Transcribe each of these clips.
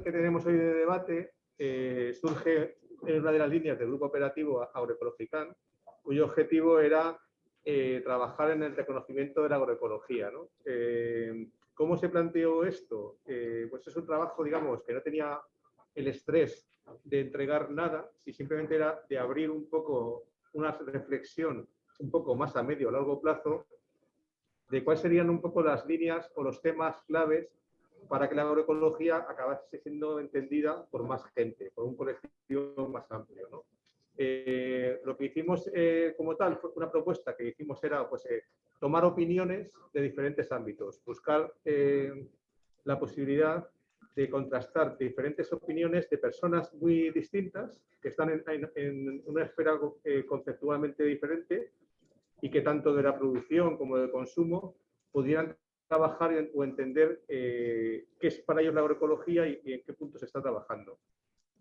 que tenemos hoy de debate surge en una de las líneas del Grupo Operativo Agroecologicán, cuyo objetivo era trabajar en el reconocimiento de la agroecología, ¿no? ¿Cómo se planteó esto? Pues es un trabajo, digamos, que no tenía el estrés de entregar nada, y simplemente era de abrir un poco una reflexión un poco más a medio o largo plazo de cuáles serían un poco las líneas o los temas claves para que la agroecología acabase siendo entendida por más gente, por un colectivo más amplio, ¿no? Lo que hicimos como tal fue una propuesta que hicimos era pues, tomar opiniones de diferentes ámbitos, buscar la posibilidad de contrastar diferentes opiniones de personas muy distintas que están en una esfera conceptualmente diferente y que tanto de la producción como del consumo pudieran trabajar o entender qué es para ellos la agroecología y en qué punto se está trabajando.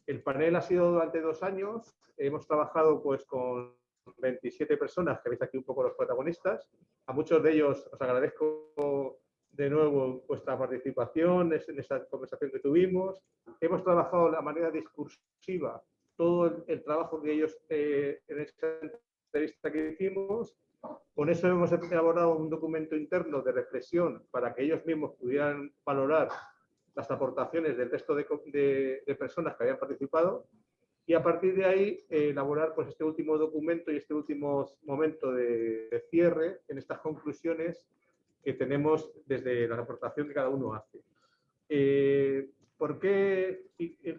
El panel ha sido durante 2 años, hemos trabajado pues con 27 personas, que veis aquí un poco los protagonistas. A muchos de ellos os agradezco de nuevo vuestra participación en esa conversación que tuvimos. Hemos trabajado de la manera discursiva todo el trabajo que ellos en esa entrevista que hicimos. Con eso hemos elaborado un documento interno de reflexión para que ellos mismos pudieran valorar las aportaciones del resto de personas que habían participado, y a partir de ahí elaborar pues, este último documento y este último momento de cierre en estas conclusiones que tenemos desde la aportación que cada uno hace. ¿Por qué?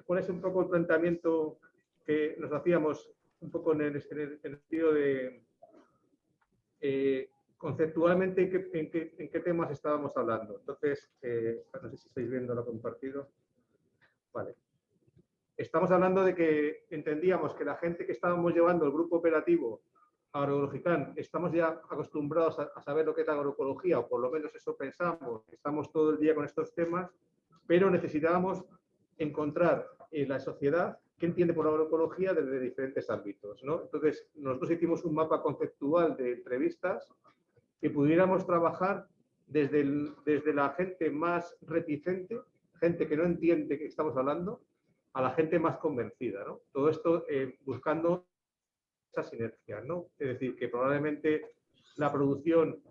¿Cuál es un poco el planteamiento que nos hacíamos un poco en el sentido de conceptualmente en qué temas estábamos hablando? Entonces, no sé si estáis viendo lo compartido. Vale. Estamos hablando de que entendíamos que la gente que estábamos llevando el grupo operativo Agroecologicán, estamos ya acostumbrados a saber lo que es la agroecología, o por lo menos eso pensamos, estamos todo el día con estos temas, pero necesitábamos encontrar en la sociedad qué entiende por agroecología desde diferentes ámbitos, ¿no? Entonces, nosotros hicimos un mapa conceptual de entrevistas que pudiéramos trabajar desde la gente más reticente, gente que no entiende qué estamos hablando, a la gente más convencida, ¿no? Todo esto buscando esa sinergia, ¿no? Es decir, que probablemente la producción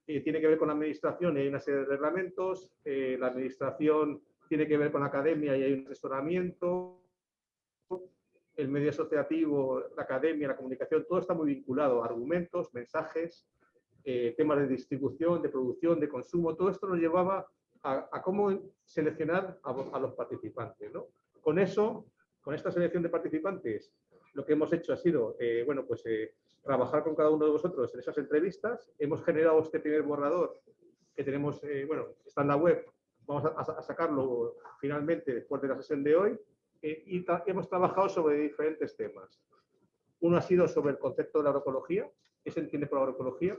tiene que ver con la administración y hay una serie de reglamentos, la administración tiene que ver con la academia y hay un asesoramiento, el medio asociativo, la academia, la comunicación, todo está muy vinculado a argumentos, mensajes, temas de distribución, de producción, de consumo. Todo esto nos llevaba a cómo seleccionar a los participantes, ¿no? Con eso, con esta selección de participantes, lo que hemos hecho ha sido, bueno, pues trabajar con cada uno de vosotros en esas entrevistas. Hemos generado este primer borrador que tenemos, bueno, está en la web. Vamos a sacarlo finalmente después de la sesión de hoy. Y hemos trabajado sobre diferentes temas. Uno ha sido sobre el concepto de la agroecología, qué se entiende por agroecología,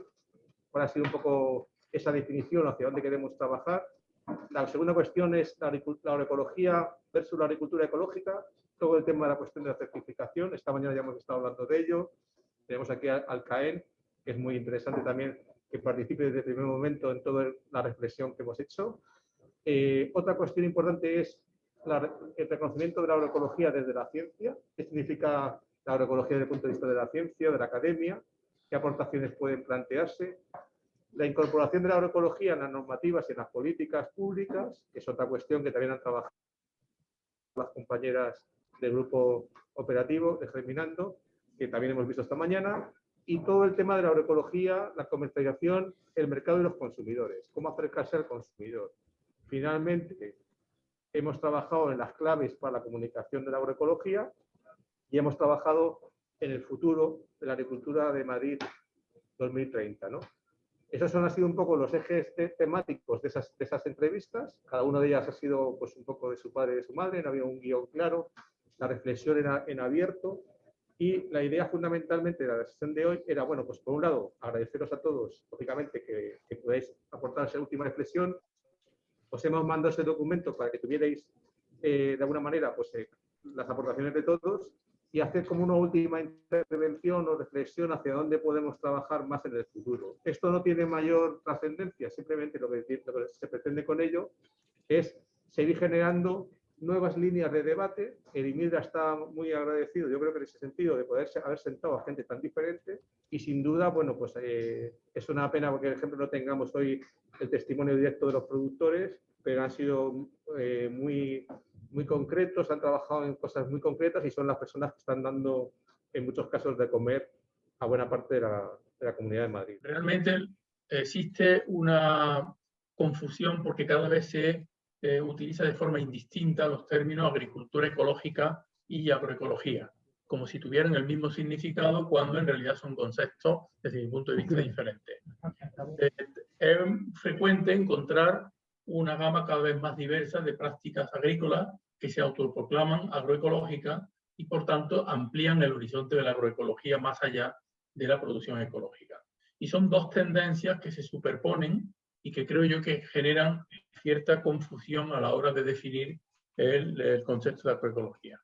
cuál ha sido un poco esa definición, hacia dónde queremos trabajar. La segunda cuestión es la agroecología versus la agricultura ecológica, todo el tema de la cuestión de la certificación. Esta mañana ya hemos estado hablando de ello. Tenemos aquí al CAEN, que es muy interesante también que participe desde el primer momento en toda la reflexión que hemos hecho. Otra cuestión importante es el reconocimiento de la agroecología desde la ciencia. ¿Qué significa la agroecología desde el punto de vista de la ciencia, de la academia? ¿Qué aportaciones pueden plantearse? La incorporación de la agroecología en las normativas y en las políticas públicas, que es otra cuestión que también han trabajado las compañeras del grupo operativo de Germinando, que también hemos visto esta mañana, y todo el tema de la agroecología, la comercialización, el mercado y los consumidores, cómo acercarse al consumidor. Finalmente, hemos trabajado en las claves para la comunicación de la agroecología y hemos trabajado en el futuro de la agricultura de Madrid 2030, ¿no? Esos han sido un poco los ejes temáticos de esas entrevistas. Cada una de ellas ha sido pues, un poco de su padre y de su madre, no había un guión claro, la reflexión era en abierto y la idea fundamentalmente de la sesión de hoy era, bueno, pues por un lado, agradeceros a todos, lógicamente, que podáis aportar esa última reflexión. Os hemos mandado ese documento para que tuvierais, de alguna manera, pues las aportaciones de todos y hacer como una última intervención o reflexión hacia dónde podemos trabajar más en el futuro. Esto no tiene mayor trascendencia, simplemente lo que se pretende con ello es seguir generando nuevas líneas de debate. El IMIDRA está muy agradecido, yo creo que en ese sentido, de poder haber sentado a gente tan diferente y sin duda, bueno, pues es una pena porque, por ejemplo, no tengamos hoy el testimonio directo de los productores, pero han sido muy concretos, han trabajado en cosas muy concretas y son las personas que están dando, en muchos casos, de comer a buena parte de la Comunidad de Madrid. Realmente existe una confusión porque cada vez se utiliza de forma indistinta los términos agricultura ecológica y agroecología, como si tuvieran el mismo significado cuando en realidad son conceptos desde mi punto de vista diferentes. Es frecuente encontrar una gama cada vez más diversa de prácticas agrícolas que se autoproclaman agroecológicas y por tanto amplían el horizonte de la agroecología más allá de la producción ecológica. Y son dos tendencias que se superponen y que creo yo que generan cierta confusión a la hora de definir el concepto de agroecología.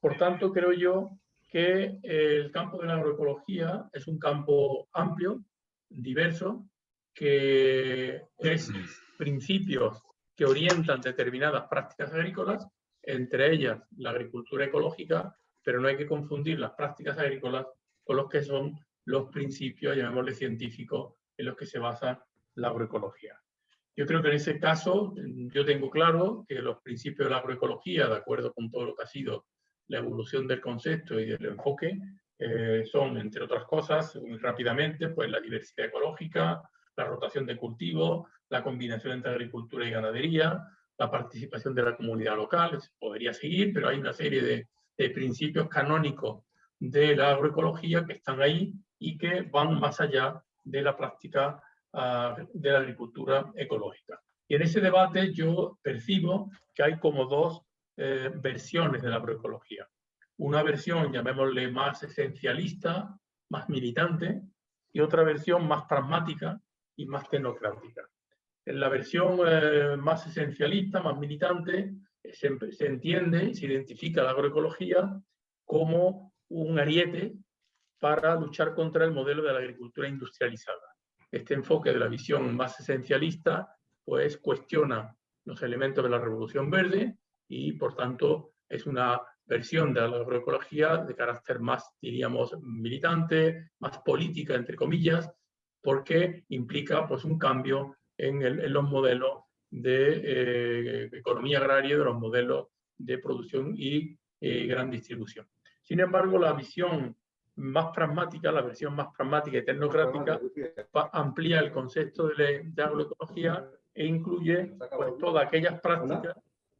Por tanto, creo yo que el campo de la agroecología es un campo amplio, diverso, que es principios que orientan determinadas prácticas agrícolas, entre ellas la agricultura ecológica, pero no hay que confundir las prácticas agrícolas con los que son los principios, llamémosle científicos, en los que se basa la agroecología. Yo creo que en ese caso yo tengo claro que los principios de la agroecología, de acuerdo con todo lo que ha sido la evolución del concepto y del enfoque, son, entre otras cosas, muy rápidamente, pues la diversidad ecológica, la rotación de cultivos, la combinación entre agricultura y ganadería, la participación de la comunidad local, podría seguir, pero hay una serie de principios canónicos de la agroecología que están ahí y que van más allá de la práctica de la agricultura ecológica. Y en ese debate yo percibo que hay como dos versiones de la agroecología. Una versión, llamémosle más esencialista, más militante, y otra versión más pragmática y más tecnocrática. En la versión más esencialista, más militante, se entiende, se identifica la agroecología como un ariete para luchar contra el modelo de la agricultura industrializada. Este enfoque de la visión más esencialista pues cuestiona los elementos de la Revolución Verde y por tanto es una versión de la agroecología de carácter más, diríamos, militante, más política, entre comillas, porque implica pues un cambio en los modelos de economía agraria, de los modelos de producción y gran distribución. Sin embargo, la visión más pragmática, la versión más pragmática y tecnocrática, amplía el concepto de agroecología e incluye pues, todas aquellas prácticas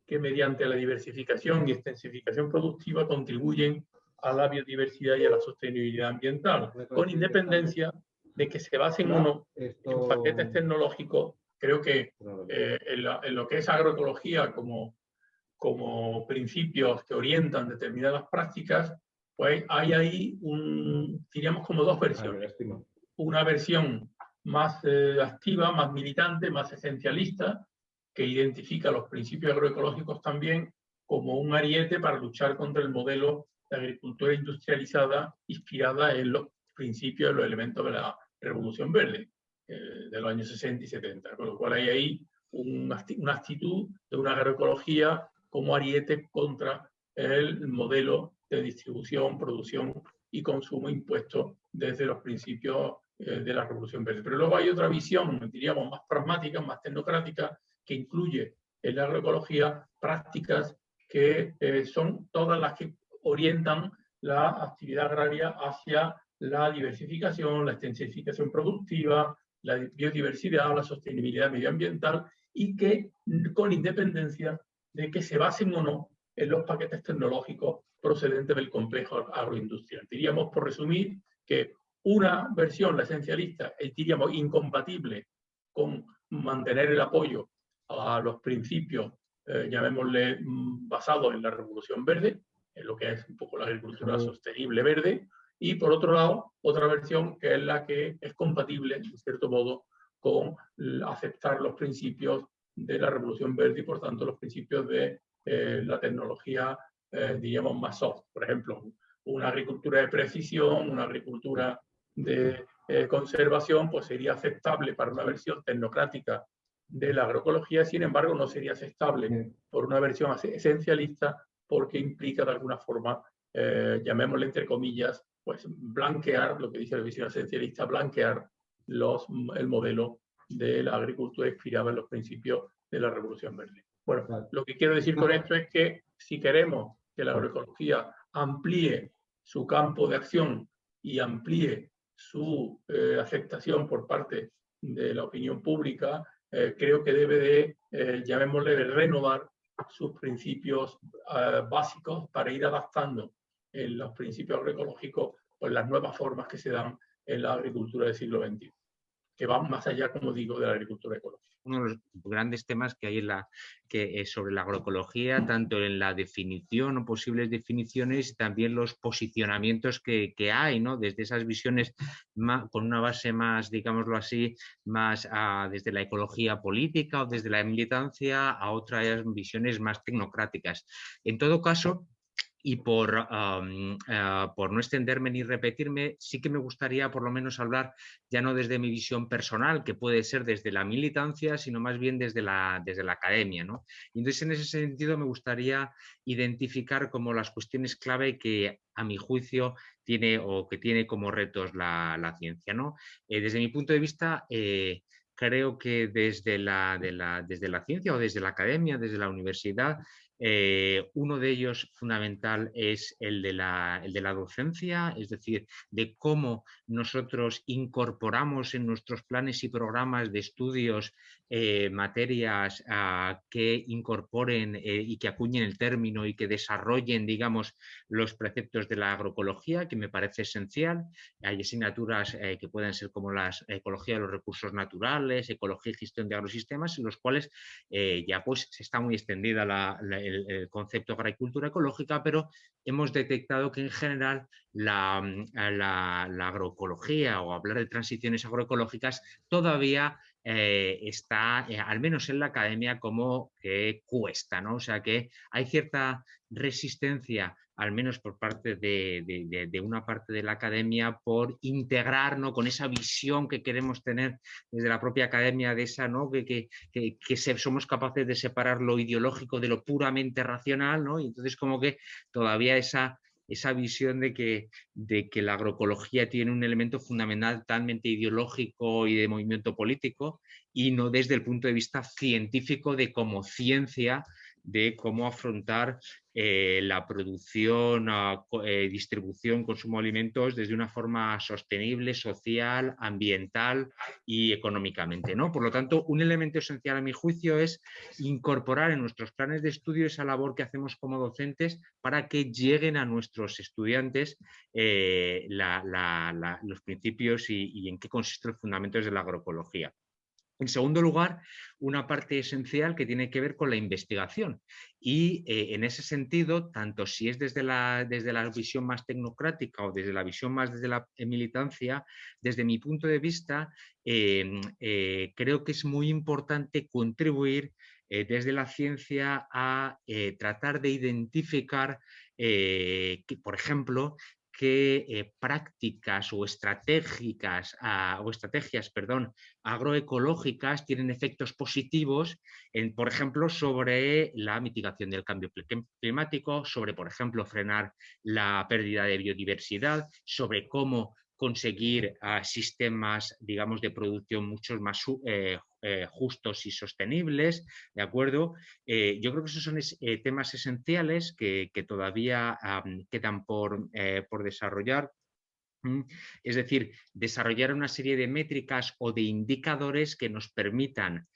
que mediante la diversificación y extensificación productiva contribuyen a la biodiversidad y a la sostenibilidad ambiental, con independencia de que se basen o no en paquetes tecnológicos. Creo que en lo que es agroecología como principios que orientan determinadas prácticas, pues hay ahí, diríamos, como dos versiones. Una versión más activa, más militante, más esencialista, que identifica los principios agroecológicos también como un ariete para luchar contra el modelo de agricultura industrializada inspirada en los principios, los elementos de la Revolución Verde de los años 60 y 70. Con lo cual hay ahí una actitud de una agroecología como ariete contra el modelo de distribución, producción y consumo impuesto desde los principios de la Revolución Verde. Pero luego hay otra visión, diríamos, más pragmática, más tecnocrática, que incluye en la agroecología prácticas que son todas las que orientan la actividad agraria hacia la diversificación, la extensificación productiva, la biodiversidad, la sostenibilidad medioambiental y que, con independencia de que se basen o no en los paquetes tecnológicos procedentes del complejo agroindustrial. Diríamos, por resumir, que una versión, la esencialista, es, diríamos, incompatible con mantener el apoyo a los principios, llamémosle, basados en la Revolución Verde, en lo que es un poco la agricultura sostenible verde, y por otro lado, otra versión que es la que es compatible, en cierto modo, con aceptar los principios de la Revolución Verde y, por tanto, los principios de la tecnología, diríamos, más soft. Por ejemplo, una agricultura de precisión, una agricultura de conservación, pues sería aceptable para una versión tecnocrática de la agroecología, sin embargo, no sería aceptable por una versión esencialista, porque implica de alguna forma, llamémosle entre comillas, pues blanquear, lo que dice la visión esencialista, blanquear el modelo de la agricultura inspirada en los principios de la Revolución Verde. Bueno, Vale. lo que quiero decir con esto es que si queremos que la agroecología amplíe su campo de acción y amplíe su aceptación por parte de la opinión pública, creo que debe de, llamémosle, de renovar sus principios básicos para ir adaptando en los principios agroecológicos pues, las nuevas formas que se dan en la agricultura del siglo XXI, que van más allá, como digo, de la agricultura ecológica. Uno de los grandes temas que hay sobre la agroecología, tanto en la definición o posibles definiciones y también los posicionamientos que hay, ¿no? Desde esas visiones con una base más, digámoslo así, más desde la ecología política o desde la militancia a otras visiones más tecnocráticas. En todo caso, y por no extenderme ni repetirme, sí que me gustaría por lo menos hablar ya no desde mi visión personal, que puede ser desde la militancia, sino más bien desde la academia, ¿no? Y entonces, en ese sentido, me gustaría identificar como las cuestiones clave que, a mi juicio, tiene como retos la ciencia, ¿no? Desde mi punto de vista, creo que desde la ciencia o desde la academia, desde la universidad, uno de ellos fundamental es el de la docencia, es decir, de cómo nosotros incorporamos en nuestros planes y programas de estudios materias que incorporen y que acuñen el término y que desarrollen, digamos, los preceptos de la agroecología, que me parece esencial. Hay asignaturas que pueden ser como la ecología de los recursos naturales, ecología y gestión de agrosistemas, en los cuales ya pues está muy extendida el concepto de agricultura ecológica, pero hemos detectado que en general la agroecología o hablar de transiciones agroecológicas todavía está, al menos en la academia, como que cuesta, ¿no? O sea que hay cierta resistencia, al menos por parte de una parte de la academia, por integrar, ¿no?, con esa visión que queremos tener desde la propia academia, de esa, ¿no?, que somos capaces de separar lo ideológico de lo puramente racional, ¿no? Y entonces como que todavía esa visión de que la agroecología tiene un elemento fundamentalmente ideológico y de movimiento político, y no desde el punto de vista científico de como ciencia de cómo afrontar la producción, distribución, consumo de alimentos desde una forma sostenible, social, ambiental y económicamente, ¿no? Por lo tanto, un elemento esencial a mi juicio es incorporar en nuestros planes de estudio esa labor que hacemos como docentes para que lleguen a nuestros estudiantes los principios y en qué consisten los fundamentos de la agroecología. En segundo lugar, una parte esencial que tiene que ver con la investigación, y en ese sentido, tanto si es desde la visión más tecnocrática o desde la visión más desde la militancia, desde mi punto de vista, creo que es muy importante contribuir desde la ciencia a tratar de identificar, por ejemplo, qué prácticas o estrategias agroecológicas tienen efectos positivos, por ejemplo, sobre la mitigación del cambio climático, sobre, por ejemplo, frenar la pérdida de biodiversidad, sobre cómo conseguir sistemas, digamos, de producción mucho más justos y sostenibles, ¿de acuerdo? Yo creo que esos son temas esenciales que todavía quedan por desarrollar. Es decir, desarrollar una serie de métricas o de indicadores que nos permitan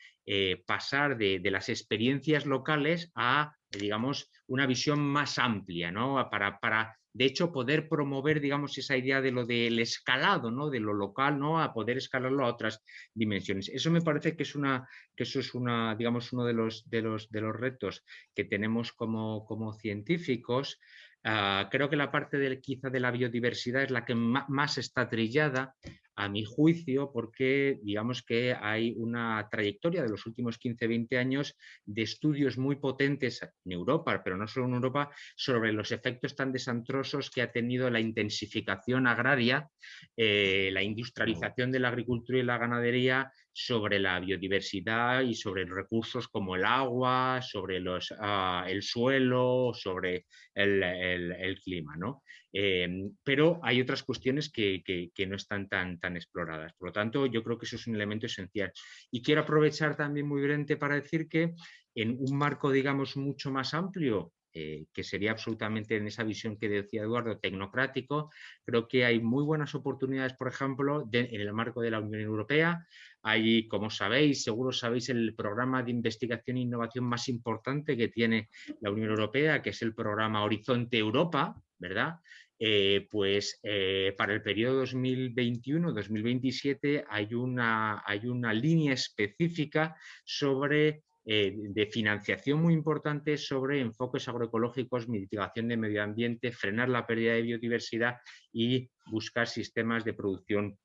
pasar de las experiencias locales a, digamos, una visión más amplia, ¿no? Para de hecho, poder promover, digamos, esa idea de lo del escalado, ¿no?, de lo local, ¿no?, a poder escalarlo a otras dimensiones. Eso me parece que eso es digamos, uno de los retos que tenemos como científicos. Creo que la parte quizá de la biodiversidad es la que más está trillada, a mi juicio, porque digamos que hay una trayectoria de los últimos 15-20 años de estudios muy potentes en Europa, pero no solo en Europa, sobre los efectos tan desastrosos que ha tenido la intensificación agraria, la industrialización de la agricultura y la ganadería sobre la biodiversidad y sobre recursos como el agua, sobre el suelo, sobre el clima, ¿no? Pero hay otras cuestiones que no están tan exploradas. Por lo tanto, yo creo que eso es un elemento esencial. Y quiero aprovechar también muy brevemente para decir que en un marco, digamos, mucho más amplio, que sería absolutamente en esa visión que decía Eduardo, tecnocrático, creo que hay muy buenas oportunidades, por ejemplo, en el marco de la Unión Europea. Hay, como sabéis, seguro sabéis, el programa de investigación e innovación más importante que tiene la Unión Europea, que es el programa Horizonte Europa, ¿verdad? Para el periodo 2021-2027 hay una línea específica de financiación muy importante sobre enfoques agroecológicos, mitigación de medio ambiente, frenar la pérdida de biodiversidad y buscar sistemas de producción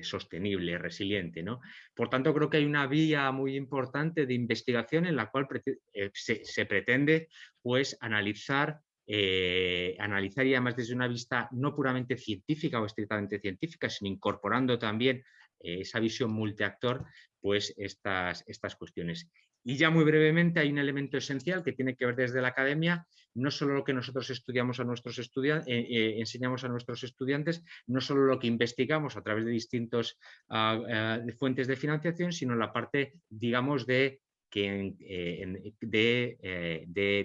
sostenible, resiliente, ¿no? Por tanto, creo que hay una vía muy importante de investigación en la cual se pretende pues, analizar y además desde una vista no puramente científica o estrictamente científica, sino incorporando también esa visión multiactor, pues estas cuestiones. Y ya muy brevemente hay un elemento esencial que tiene que ver desde la academia, no solo lo que nosotros estudiamos a nuestros enseñamos a nuestros estudiantes, no solo lo que investigamos a través de distintas fuentes de financiación, sino la parte, digamos, de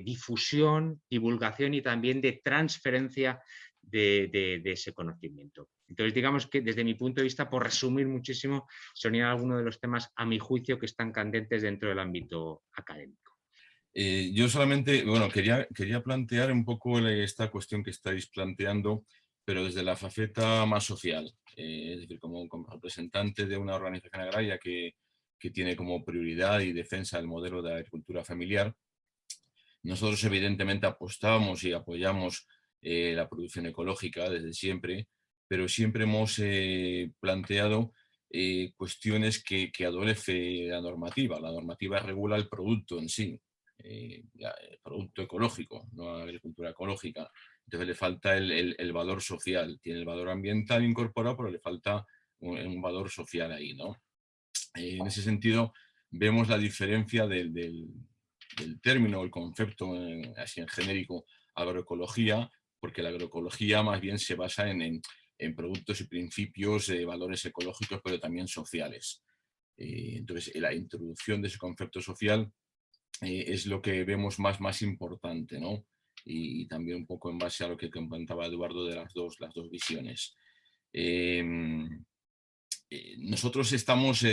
difusión, divulgación y también de transferencia de ese conocimiento. Entonces, digamos que desde mi punto de vista, por resumir muchísimo, son algunos de los temas, a mi juicio, que están candentes dentro del ámbito académico. Yo solamente, bueno, quería plantear un poco esta cuestión que estáis planteando, pero desde la faceta más social, es decir, como representante de una organización agraria que tiene como prioridad y defensa el modelo de agricultura familiar. Nosotros evidentemente apostamos y apoyamos la producción ecológica desde siempre, pero siempre hemos planteado cuestiones que adolece la normativa. La normativa regula el producto en sí, el producto ecológico, no la agricultura ecológica. Entonces le falta el valor social. Tiene el valor ambiental incorporado, pero le falta un valor social ahí, ¿no? En ese sentido, vemos la diferencia del término, el concepto así en genérico, agroecología, porque la agroecología más bien se basa en productos y principios de valores ecológicos, pero también sociales. Entonces, la introducción de ese concepto social es lo que vemos más importante, ¿no? Y también un poco en base a lo que comentaba Eduardo de las dos visiones. Nosotros estamos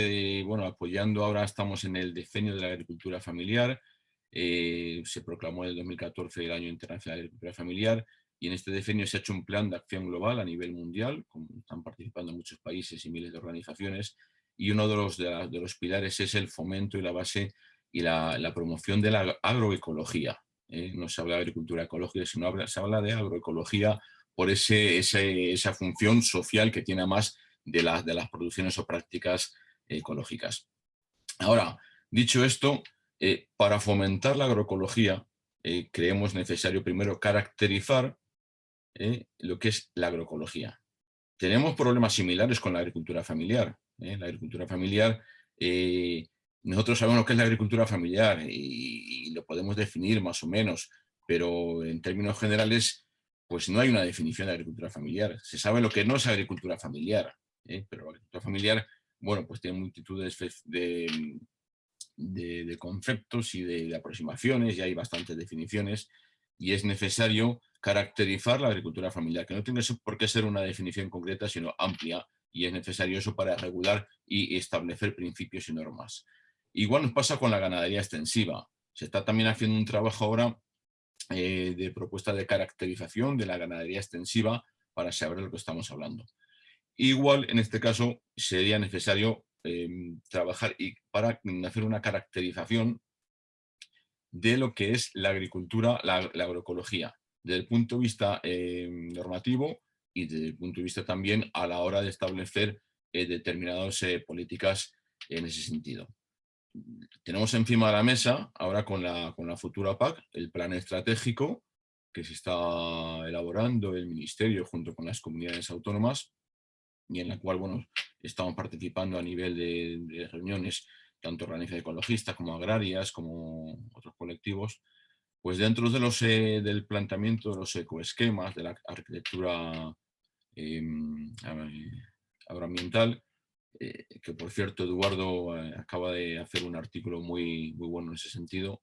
apoyando, ahora estamos en el decenio de la agricultura familiar. Se proclamó en el 2014 el Año Internacional de la Agricultura Familiar, y en este decenio se ha hecho un plan de acción global a nivel mundial, están participando muchos países y miles de organizaciones, y uno de los pilares es el fomento y la base y la promoción de la agroecología. No se habla de agricultura ecológica, sino se habla de agroecología por esa función social que tiene más de las producciones o prácticas ecológicas. Ahora, dicho esto, para fomentar la agroecología, creemos necesario primero caracterizar lo que es la agroecología. Tenemos problemas similares con la agricultura familiar. La agricultura familiar, nosotros sabemos lo que es la agricultura familiar y lo podemos definir más o menos, pero en términos generales, pues no hay una definición de agricultura familiar. Se sabe lo que no es agricultura familiar, pero la agricultura familiar, bueno, pues tiene multitudes de conceptos y de aproximaciones, y hay bastantes definiciones, y es necesario caracterizar la agricultura familiar, que no tiene por qué ser una definición concreta, sino amplia, y es necesario eso para regular y establecer principios y normas. Igual nos pasa con la ganadería extensiva. Se está también haciendo un trabajo ahora de propuesta de caracterización de la ganadería extensiva para saber de lo que estamos hablando. Igual, en este caso, sería necesario trabajar para hacer una caracterización de lo que es la agricultura, la agroecología, desde el punto de vista normativo y desde el punto de vista también a la hora de establecer determinadas políticas en ese sentido. Tenemos encima de la mesa, ahora con la futura PAC, el plan estratégico que se está elaborando el Ministerio junto con las comunidades autónomas, y en la cual, bueno, estamos participando a nivel de reuniones, tanto organizaciones ecologistas como agrarias, como otros colectivos, pues dentro de del planteamiento de los ecoesquemas, de la arquitectura agroambiental, que por cierto Eduardo acaba de hacer un artículo muy bueno en ese sentido,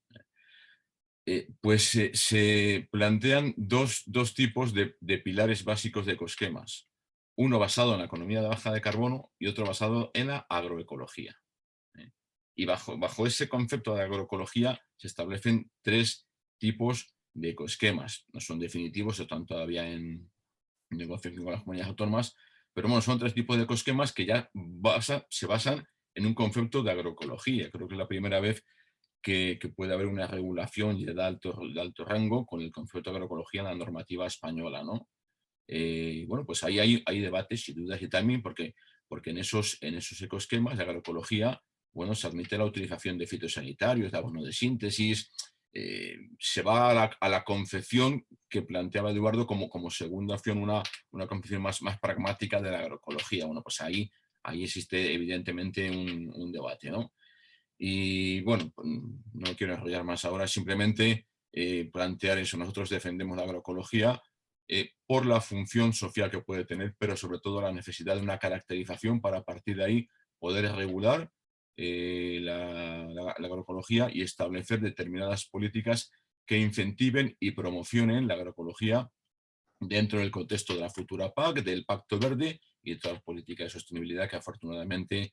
pues se plantean dos tipos de pilares básicos de ecoesquemas. Uno basado en la economía de baja de carbono y otro basado en la agroecología. Y bajo ese concepto de agroecología se establecen 3 tipos de ecoesquemas. No son definitivos, están todavía en negociación con las comunidades autónomas, pero bueno, son 3 tipos de ecoesquemas que ya se basan en un concepto de agroecología. Creo que es la primera vez que puede haber una regulación de alto rango con el concepto de agroecología en la normativa española, ¿no? Bueno, pues ahí hay debates y dudas y también porque en esos ecoesquemas de agroecología, bueno, se admite la utilización de fitosanitarios, de abono de síntesis, se va a la concepción que planteaba Eduardo como segunda opción, una concepción más pragmática de la agroecología. Bueno, pues ahí existe evidentemente un debate, ¿no? Y bueno, no quiero enrollar más ahora, simplemente plantear eso. Nosotros defendemos la agroecología por la función social que puede tener, pero sobre todo la necesidad de una caracterización para a partir de ahí poder regular la agroecología y establecer determinadas políticas que incentiven y promocionen la agroecología dentro del contexto de la futura PAC, del Pacto Verde y de todas las políticas de sostenibilidad que afortunadamente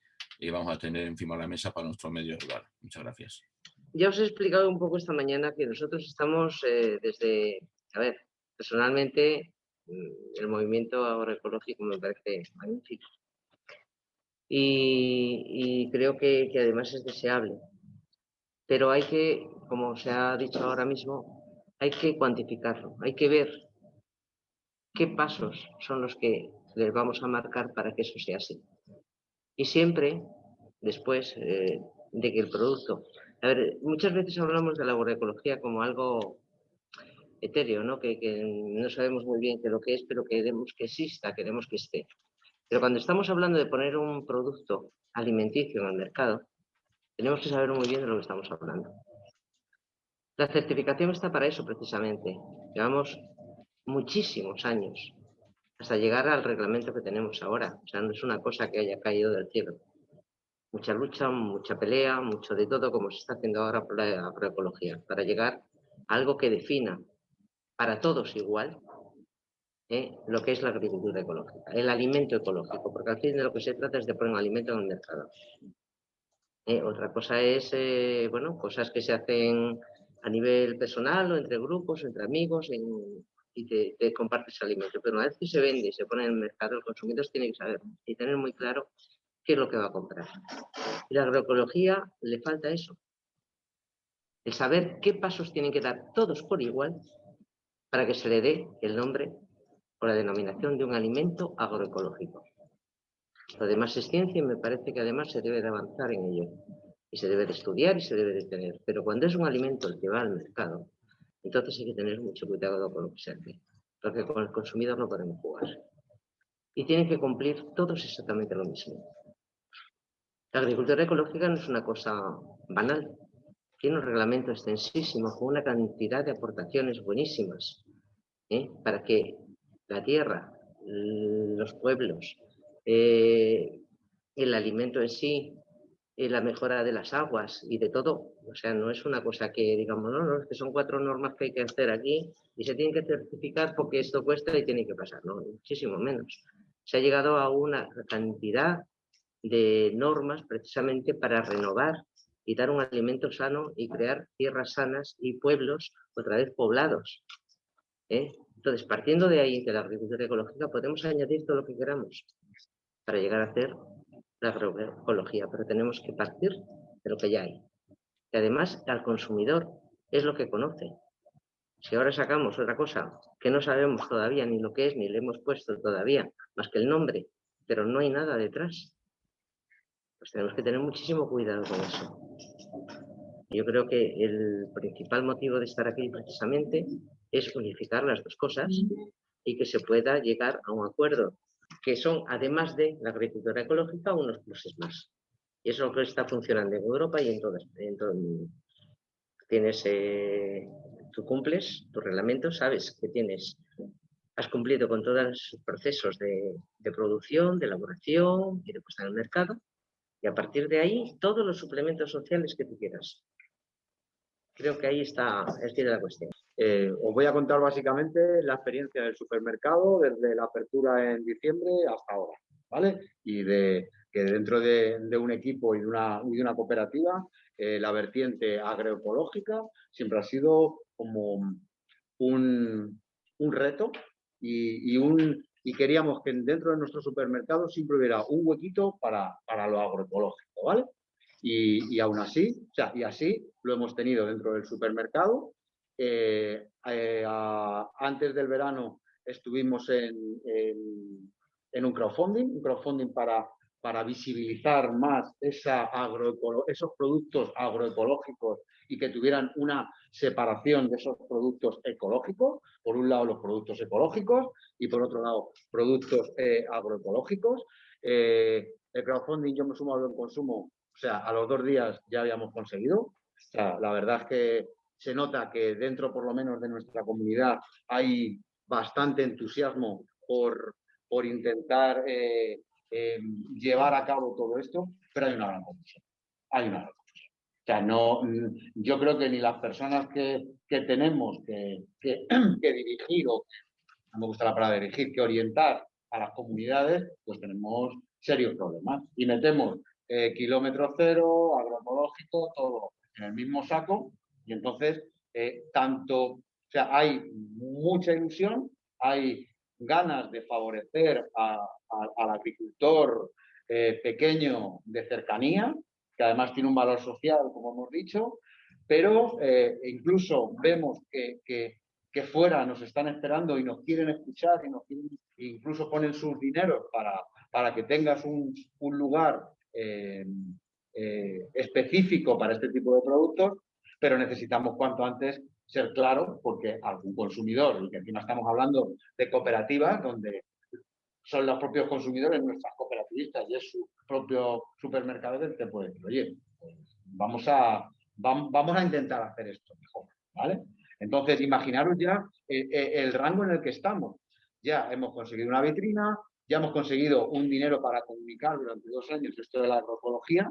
vamos a tener encima de la mesa para nuestro medio rural. Muchas gracias. Ya os he explicado un poco esta mañana que nosotros estamos personalmente el movimiento agroecológico me parece magnífico y creo que además es deseable, pero hay que, como se ha dicho ahora mismo, hay que cuantificarlo, hay que ver qué pasos son los que les vamos a marcar para que eso sea así. Y siempre, después de que el producto... A ver, muchas veces hablamos de la agroecología como algo etéreo, ¿no? Que no sabemos muy bien qué es lo que es, pero queremos que exista, queremos que esté. Pero cuando estamos hablando de poner un producto alimenticio en el mercado, tenemos que saber muy bien de lo que estamos hablando. La certificación está para eso precisamente. Llevamos muchísimos años hasta llegar al reglamento que tenemos ahora. O sea, no es una cosa que haya caído del cielo. Mucha lucha, mucha pelea, mucho de todo, como se está haciendo ahora por la agroecología, para llegar a algo que defina para todos igual lo que es la agricultura ecológica, el alimento ecológico, porque al fin de lo que se trata es de poner un alimento en el mercado. Otra cosa es, bueno, cosas que se hacen a nivel personal o entre grupos, entre amigos, y te compartes alimento. Pero una vez que se vende y se pone en el mercado, el consumidor tiene que saber y tener muy claro qué es lo que va a comprar. Y la agroecología le falta eso. El saber qué pasos tienen que dar todos por igual para que se le dé el nombre o la denominación de un alimento agroecológico. Lo demás es ciencia y me parece que además se debe de avanzar en ello. Y se debe de estudiar y se debe de tener. Pero cuando es un alimento el que va al mercado, entonces hay que tener mucho cuidado con lo que se hace. Porque con el consumidor no podemos jugar. Y tienen que cumplir todos exactamente lo mismo. La agricultura ecológica no es una cosa banal. Tiene un reglamento extensísimo con una cantidad de aportaciones buenísimas para que la tierra, los pueblos, el alimento en sí, la mejora de las aguas y de todo. O sea, no es una cosa que digamos, no, es que son 4 normas que hay que hacer aquí y se tienen que certificar porque esto cuesta y tiene que pasar. No, muchísimo menos. Se ha llegado a una cantidad de normas precisamente para renovar y dar un alimento sano y crear tierras sanas y pueblos otra vez poblados. Entonces, partiendo de ahí, de la agricultura ecológica, podemos añadir todo lo que queramos para llegar a hacer la agroecología, pero tenemos que partir de lo que ya hay. Y además, al consumidor es lo que conoce. Si ahora sacamos otra cosa que no sabemos todavía ni lo que es, ni le hemos puesto todavía, más que el nombre, pero no hay nada detrás, pues tenemos que tener muchísimo cuidado con eso. Yo creo que el principal motivo de estar aquí precisamente es unificar las dos cosas y que se pueda llegar a un acuerdo que son, además de la agricultura ecológica, unos pluses más. Y eso es lo que está funcionando en Europa y en todo el mundo. Tú cumples tu reglamento, sabes que has cumplido con todos los procesos de producción, de elaboración y de puesta en el mercado, y a partir de ahí todos los suplementos sociales que tú quieras. Creo que ahí está el quid de la cuestión. Os voy a contar básicamente la experiencia del supermercado desde la apertura en diciembre hasta ahora, ¿vale? Y que dentro de un equipo y de una cooperativa, la vertiente agroecológica siempre ha sido como un reto y queríamos que dentro de nuestro supermercado siempre hubiera un huequito para lo agroecológico, ¿vale? Y aún así, y así lo hemos tenido dentro del supermercado. Antes del verano estuvimos en un crowdfunding para visibilizar más esos productos agroecológicos y que tuvieran una separación de esos productos ecológicos. Por un lado, los productos ecológicos y por otro lado, productos agroecológicos. El crowdfunding, yo me sumo al consumo, a los 2 días ya habíamos conseguido. La verdad es que se nota que dentro, por lo menos, de nuestra comunidad hay bastante entusiasmo por intentar llevar a cabo todo esto, pero hay una gran confusión. Yo creo que ni las personas que tenemos que dirigir, o no me gusta la palabra dirigir, que orientar a las comunidades, pues tenemos serios problemas. Y metemos kilómetro cero, agroecológico, todo en el mismo saco, y entonces hay mucha ilusión, hay ganas de favorecer al agricultor pequeño de cercanía, que además tiene un valor social, como hemos dicho, pero incluso vemos que fuera nos están esperando y nos quieren escuchar y incluso ponen sus dineros para que tengas un lugar específico para este tipo de productos, pero necesitamos cuanto antes ser claros, porque algún consumidor, y que encima estamos hablando de cooperativas, donde son los propios consumidores, nuestras cooperativistas, y es su propio supermercado que te puede decir, oye, vamos a intentar hacer esto mejor, ¿vale? Entonces, imaginaros ya el rango en el que estamos. Ya hemos conseguido una vitrina, ya hemos conseguido un dinero para comunicar durante 2 años esto de la agroecología,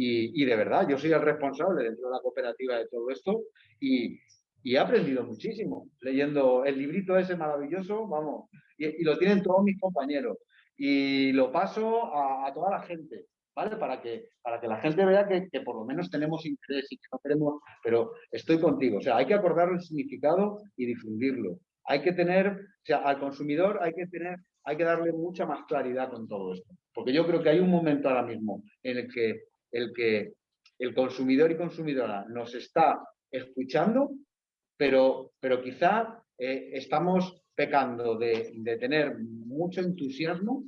y de verdad, yo soy el responsable dentro de la cooperativa de todo esto, y he aprendido muchísimo leyendo el librito ese maravilloso, vamos, y lo tienen todos mis compañeros, y lo paso a toda la gente, ¿vale? Para que la gente vea que por lo menos tenemos interés y que no queremos, pero estoy contigo. Hay que acordar el significado y difundirlo. Hay que tener, al consumidor hay que darle mucha más claridad con todo esto. Porque yo creo que hay un momento ahora mismo en el que el consumidor y consumidora nos está escuchando, pero quizá estamos pecando de tener mucho entusiasmo,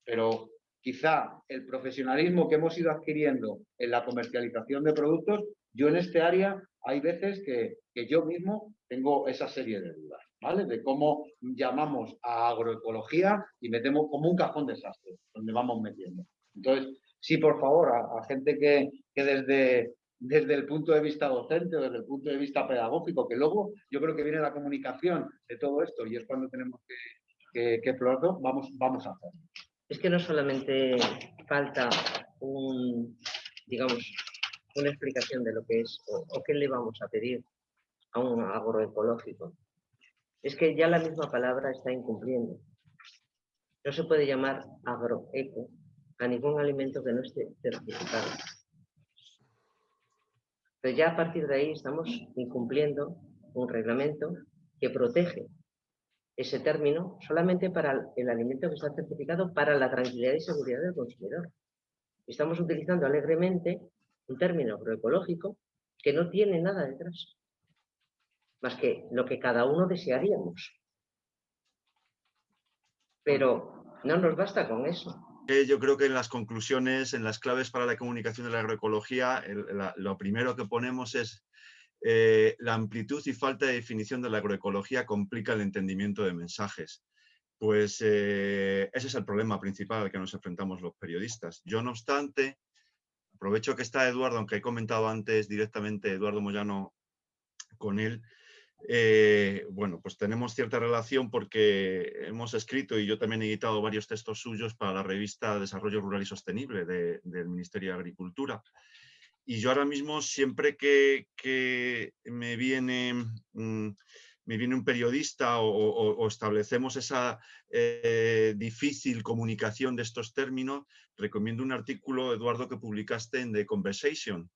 pero quizá el profesionalismo que hemos ido adquiriendo en la comercialización de productos, yo en este área hay veces que yo mismo tengo esa serie de dudas, ¿vale? De cómo llamamos a agroecología y metemos como un cajón desastre, donde vamos metiendo. Entonces, sí, por favor, a gente que desde el punto de vista docente o desde el punto de vista pedagógico, que luego yo creo que viene la comunicación de todo esto y es cuando tenemos que explorarlo, vamos a hacerlo. Es que no solamente falta una explicación de lo que es o qué le vamos a pedir a un agroecológico. Es que ya la misma palabra está incumpliendo. No se puede llamar agroeco a ningún alimento que no esté certificado. Pero ya a partir de ahí estamos incumpliendo un reglamento que protege ese término solamente para el alimento que está certificado para la tranquilidad y seguridad del consumidor. Estamos utilizando alegremente un término agroecológico que no tiene nada detrás, más que lo que cada uno desearíamos. Pero no nos basta con eso. Yo creo que en las conclusiones, en las claves para la comunicación de la agroecología, lo primero que ponemos es la amplitud y falta de definición de la agroecología complica el entendimiento de mensajes. pues ese es el problema principal al que nos enfrentamos los periodistas. Yo, no obstante, aprovecho que está Eduardo, aunque he comentado antes directamente Eduardo Moyano con él. Bueno, pues tenemos cierta relación porque hemos escrito y yo también he editado varios textos suyos para la revista Desarrollo Rural y Sostenible del Ministerio de Agricultura. Y yo ahora mismo, siempre que me viene un periodista o establecemos esa difícil comunicación de estos términos, recomiendo un artículo, Eduardo, que publicaste en The Conversation,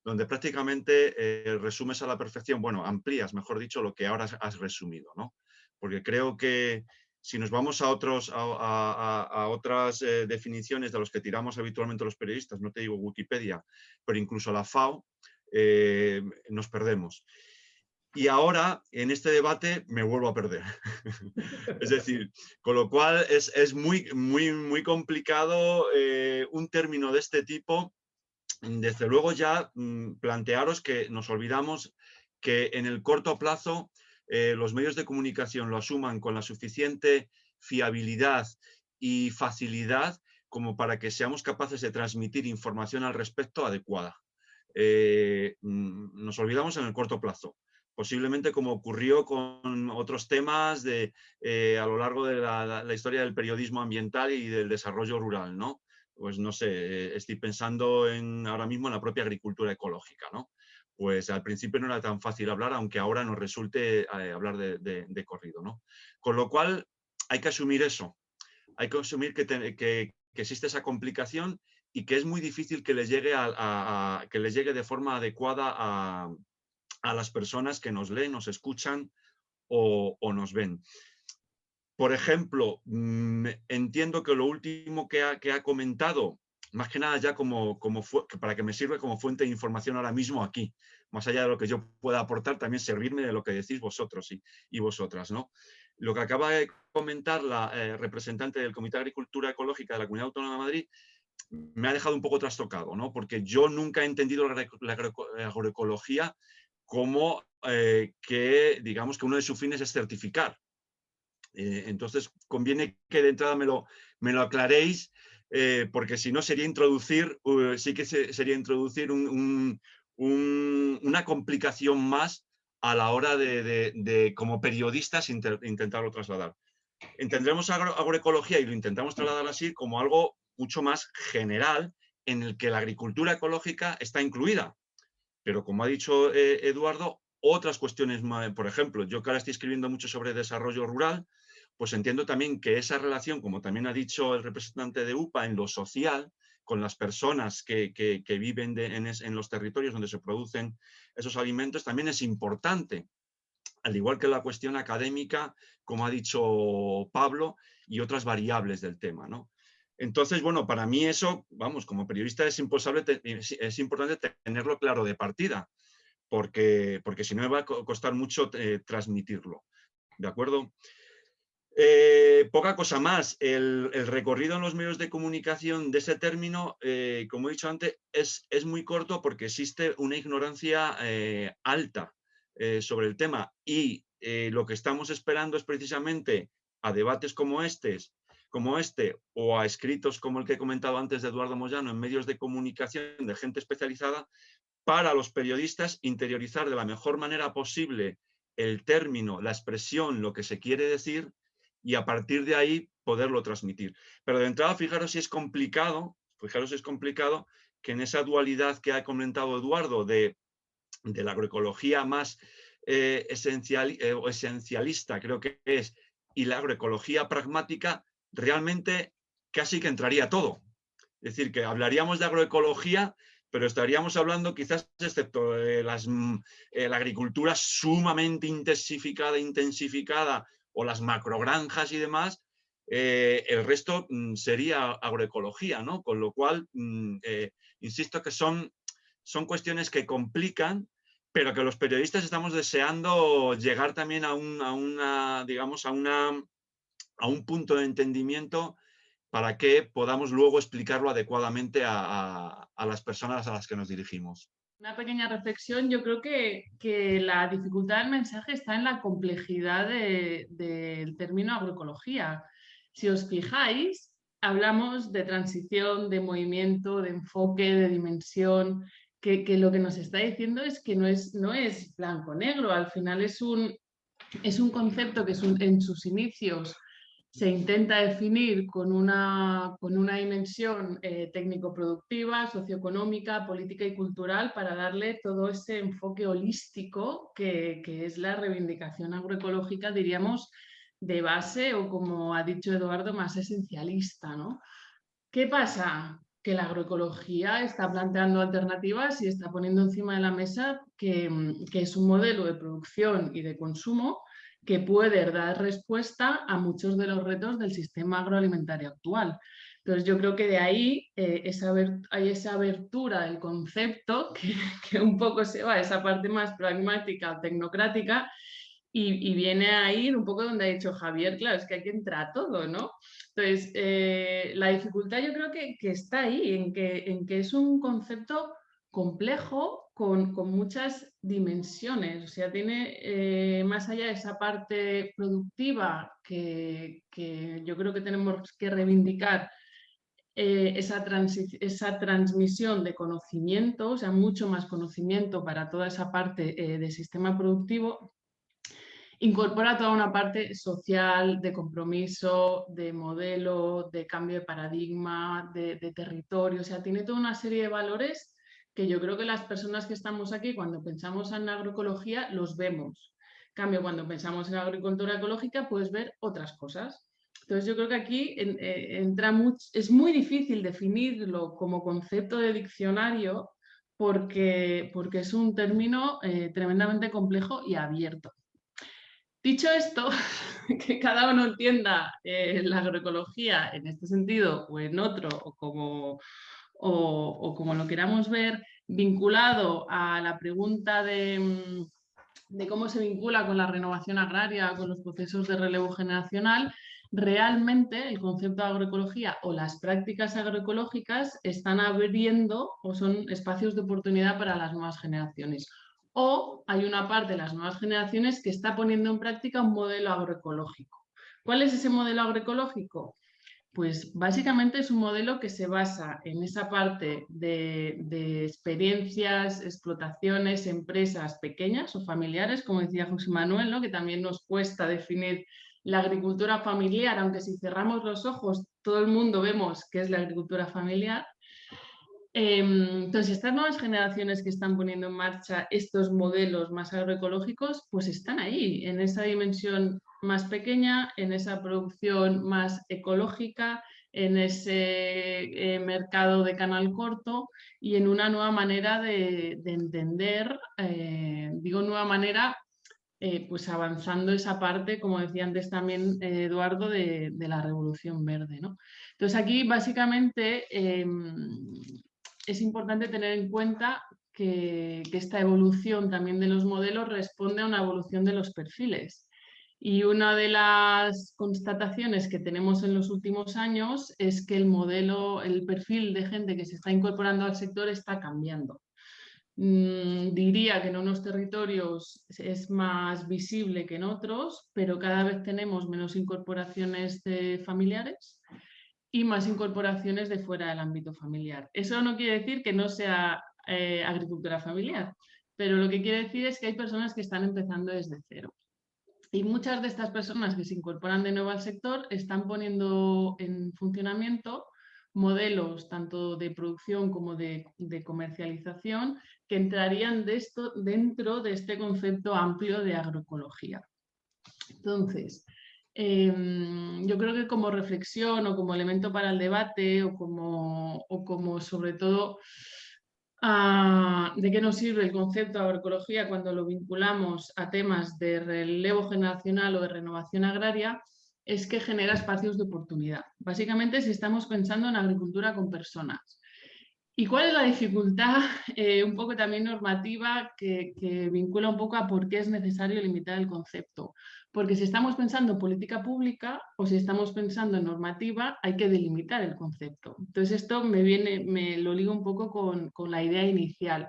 donde prácticamente resumes a la perfección, bueno, amplías, mejor dicho, lo que ahora has resumido, ¿no? Porque creo que si nos vamos a otras definiciones de los que tiramos habitualmente los periodistas, no te digo Wikipedia, pero incluso la FAO, nos perdemos. Y ahora, en este debate, me vuelvo a perder. Es decir, con lo cual es muy complicado un término de este tipo. Desde luego ya plantearos que nos olvidamos que en el corto plazo los medios de comunicación lo asuman con la suficiente fiabilidad y facilidad como para que seamos capaces de transmitir información al respecto adecuada. Nos olvidamos en el corto plazo. Posiblemente como ocurrió con otros temas a lo largo de la historia del periodismo ambiental y del desarrollo rural, ¿no? Pues no sé, estoy pensando ahora mismo en la propia agricultura ecológica, ¿no? Pues al principio no era tan fácil hablar, aunque ahora nos resulte hablar de corrido, ¿no? Con lo cual hay que asumir eso, hay que asumir que existe esa complicación y que es muy difícil que les llegue, que les llegue de forma adecuada a las personas que nos leen, nos escuchan o nos ven. Por ejemplo, entiendo que lo último que ha comentado, más que nada ya para que me sirva como fuente de información ahora mismo aquí, más allá de lo que yo pueda aportar, también servirme de lo que decís vosotros y vosotras, ¿no? Lo que acaba de comentar la representante del Comité de Agricultura Ecológica de la Comunidad Autónoma de Madrid me ha dejado un poco trastocado, ¿no? Porque yo nunca he entendido la agroecología como que, digamos, que uno de sus fines es certificar. Entonces, conviene que de entrada me lo aclaréis, porque si no sería introducir, sería introducir una complicación más a la hora de como periodistas, intentarlo trasladar. Entendremos agroecología, y lo intentamos trasladar así, como algo mucho más general en el que la agricultura ecológica está incluida. Pero como ha dicho Eduardo, otras cuestiones, por ejemplo, yo que ahora estoy escribiendo mucho sobre desarrollo rural, pues entiendo también que esa relación, como también ha dicho el representante de UPA, en lo social, con las personas que viven en los territorios donde se producen esos alimentos, también es importante, al igual que la cuestión académica, como ha dicho Pablo, y otras variables del tema, ¿no? Entonces, bueno, para mí eso, vamos, como periodista es importante tenerlo claro de partida, porque si no me va a costar mucho transmitirlo, ¿de acuerdo? Poca cosa más. El recorrido en los medios de comunicación de ese término, como he dicho antes, es muy corto porque existe una ignorancia alta sobre el tema, y lo que estamos esperando es precisamente a debates como este o a escritos como el que he comentado antes de Eduardo Moyano en medios de comunicación de gente especializada, para los periodistas interiorizar de la mejor manera posible el término, la expresión, lo que se quiere decir, y a partir de ahí poderlo transmitir. Pero de entrada, fijaros si es complicado que en esa dualidad que ha comentado Eduardo de la agroecología más esencialista, creo que es, y la agroecología pragmática, realmente casi que entraría todo. Es decir, que hablaríamos de agroecología, pero estaríamos hablando quizás, excepto de la agricultura sumamente intensificada, o las macrogranjas y demás, el resto sería agroecología, ¿no? Con lo cual, insisto que son cuestiones que complican, pero que los periodistas estamos deseando llegar también a un punto de entendimiento para que podamos luego explicarlo adecuadamente a las personas a las que nos dirigimos. Una pequeña reflexión, yo creo que la dificultad del mensaje está en la complejidad del término agroecología. Si os fijáis, hablamos de transición, de movimiento, de enfoque, de dimensión, que lo que nos está diciendo es que no es blanco-negro, al final es un concepto que en sus inicios se intenta definir con una dimensión técnico-productiva, socioeconómica, política y cultural para darle todo ese enfoque holístico que es la reivindicación agroecológica, diríamos, de base o, como ha dicho Eduardo, más esencialista, ¿no? ¿Qué pasa? Que la agroecología está planteando alternativas y está poniendo encima de la mesa que es un modelo de producción y de consumo que puede dar respuesta a muchos de los retos del sistema agroalimentario actual. Entonces yo creo que de ahí hay esa abertura del concepto que un poco se va a esa parte más pragmática, tecnocrática, y viene a ir un poco donde ha dicho Javier, claro, es que aquí entra todo, ¿no? Entonces, la dificultad yo creo que está ahí, en que es un concepto complejo con muchas dimensiones, o sea, tiene más allá de esa parte productiva que yo creo que tenemos que reivindicar, esa transmisión de conocimiento, o sea, mucho más conocimiento para toda esa parte del sistema productivo. Incorpora toda una parte social, de compromiso, de modelo, de cambio de paradigma, de territorio, o sea, tiene toda una serie de valores que yo creo que las personas que estamos aquí, cuando pensamos en agroecología, los vemos. En cambio, cuando pensamos en agricultura ecológica, puedes ver otras cosas. Entonces, yo creo que aquí es muy difícil definirlo como concepto de diccionario porque es un término tremendamente complejo y abierto. Dicho esto, que cada uno entienda la agroecología en este sentido o en otro, o como lo queramos ver, vinculado a la pregunta de cómo se vincula con la renovación agraria, con los procesos de relevo generacional, realmente el concepto de agroecología o las prácticas agroecológicas están abriendo o son espacios de oportunidad para las nuevas generaciones. O hay una parte de las nuevas generaciones que está poniendo en práctica un modelo agroecológico. ¿Cuál es ese modelo agroecológico? Pues básicamente es un modelo que se basa en esa parte de experiencias, explotaciones, empresas pequeñas o familiares, como decía José Manuel, ¿no? Que también nos cuesta definir la agricultura familiar, aunque si cerramos los ojos todo el mundo vemos qué es la agricultura familiar. Entonces, estas nuevas generaciones que están poniendo en marcha estos modelos más agroecológicos, pues están ahí, en esa dimensión más pequeña, en esa producción más ecológica, en ese mercado de canal corto y en una nueva manera de entender, digo nueva manera, pues avanzando esa parte, como decía antes también Eduardo, de la revolución verde, ¿no? Entonces aquí básicamente es importante tener en cuenta que esta evolución también de los modelos responde a una evolución de los perfiles. Y una de las constataciones que tenemos en los últimos años es que el perfil de gente que se está incorporando al sector está cambiando. Diría que en unos territorios es más visible que en otros, pero cada vez tenemos menos incorporaciones de familiares y más incorporaciones de fuera del ámbito familiar. Eso no quiere decir que no sea agricultura familiar, pero lo que quiere decir es que hay personas que están empezando desde cero. Y muchas de estas personas que se incorporan de nuevo al sector están poniendo en funcionamiento modelos tanto de producción como de comercialización que entrarían dentro de este concepto amplio de agroecología. Entonces, yo creo que como reflexión o como elemento para el debate o como sobre todo de qué nos sirve el concepto de agroecología cuando lo vinculamos a temas de relevo generacional o de renovación agraria, es que genera espacios de oportunidad. Básicamente, si estamos pensando en agricultura con personas. ¿Y cuál es la dificultad un poco también normativa que vincula un poco a por qué es necesario limitar el concepto? Porque si estamos pensando en política pública o si estamos pensando en normativa, hay que delimitar el concepto. Entonces esto me lo ligo un poco con la idea inicial.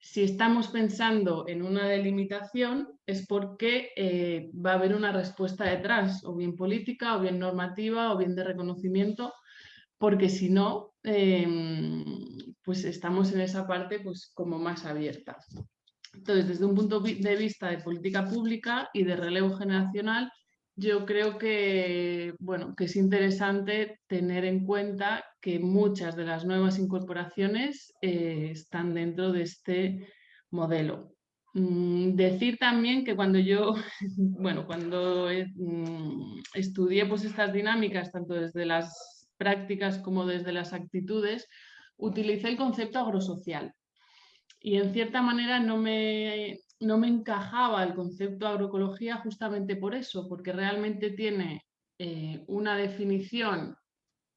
Si estamos pensando en una delimitación es porque va a haber una respuesta detrás, o bien política, o bien normativa, o bien de reconocimiento, porque si no, pues estamos en esa parte pues como más abierta. Entonces, desde un punto de vista de política pública y de relevo generacional, yo creo que, bueno, que es interesante tener en cuenta que muchas de las nuevas incorporaciones están dentro de este modelo. Decir también que cuando yo, bueno, cuando estudié pues estas dinámicas, tanto desde las prácticas como desde las actitudes, utilicé el concepto agrosocial. Y en cierta manera no me encajaba el concepto agroecología justamente por eso, porque realmente tiene una definición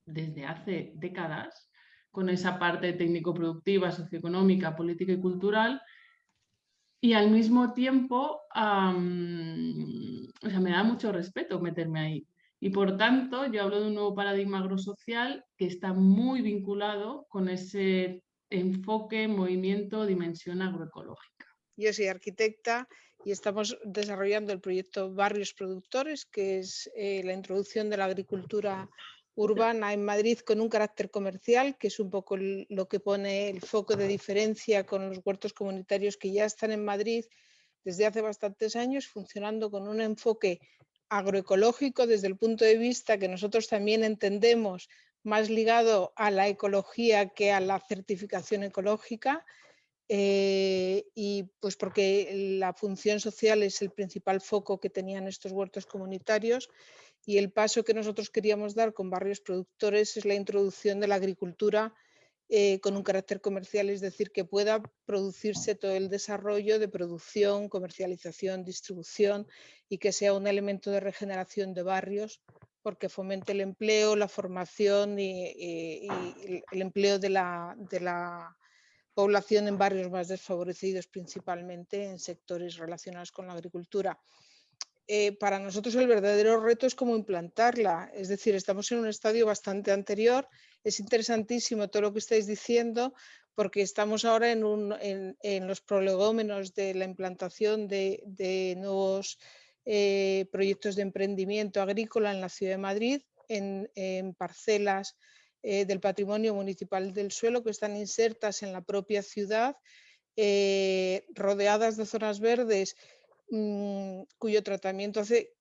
desde hace décadas, con esa parte técnico-productiva, socioeconómica, política y cultural, y al mismo tiempo, o sea, me da mucho respeto meterme ahí. Y por tanto, yo hablo de un nuevo paradigma agrosocial que está muy vinculado con ese enfoque, movimiento, dimensión agroecológica. Yo soy arquitecta y estamos desarrollando el proyecto Barrios Productores, que es la introducción de la agricultura urbana en Madrid con un carácter comercial, que es un poco lo que pone el foco de diferencia con los huertos comunitarios que ya están en Madrid desde hace bastantes años, funcionando con un enfoque agroecológico desde el punto de vista que nosotros también entendemos más ligado a la ecología que a la certificación ecológica. Y pues porque la función social es el principal foco que tenían estos huertos comunitarios, y el paso que nosotros queríamos dar con Barrios Productores es la introducción de la agricultura con un carácter comercial, es decir, que pueda producirse todo el desarrollo de producción, comercialización, distribución, y que sea un elemento de regeneración de barrios, porque fomente el empleo, la formación y el empleo de la población en barrios más desfavorecidos, principalmente en sectores relacionados con la agricultura. Para nosotros el verdadero reto es cómo implantarla, es decir, estamos en un estadio bastante anterior. Es interesantísimo todo lo que estáis diciendo, porque estamos ahora en los prolegómenos de la implantación de nuevos proyectos de emprendimiento agrícola en la Ciudad de Madrid, en parcelas del patrimonio municipal del suelo que están insertas en la propia ciudad, rodeadas de zonas verdes, cuyo tratamiento hace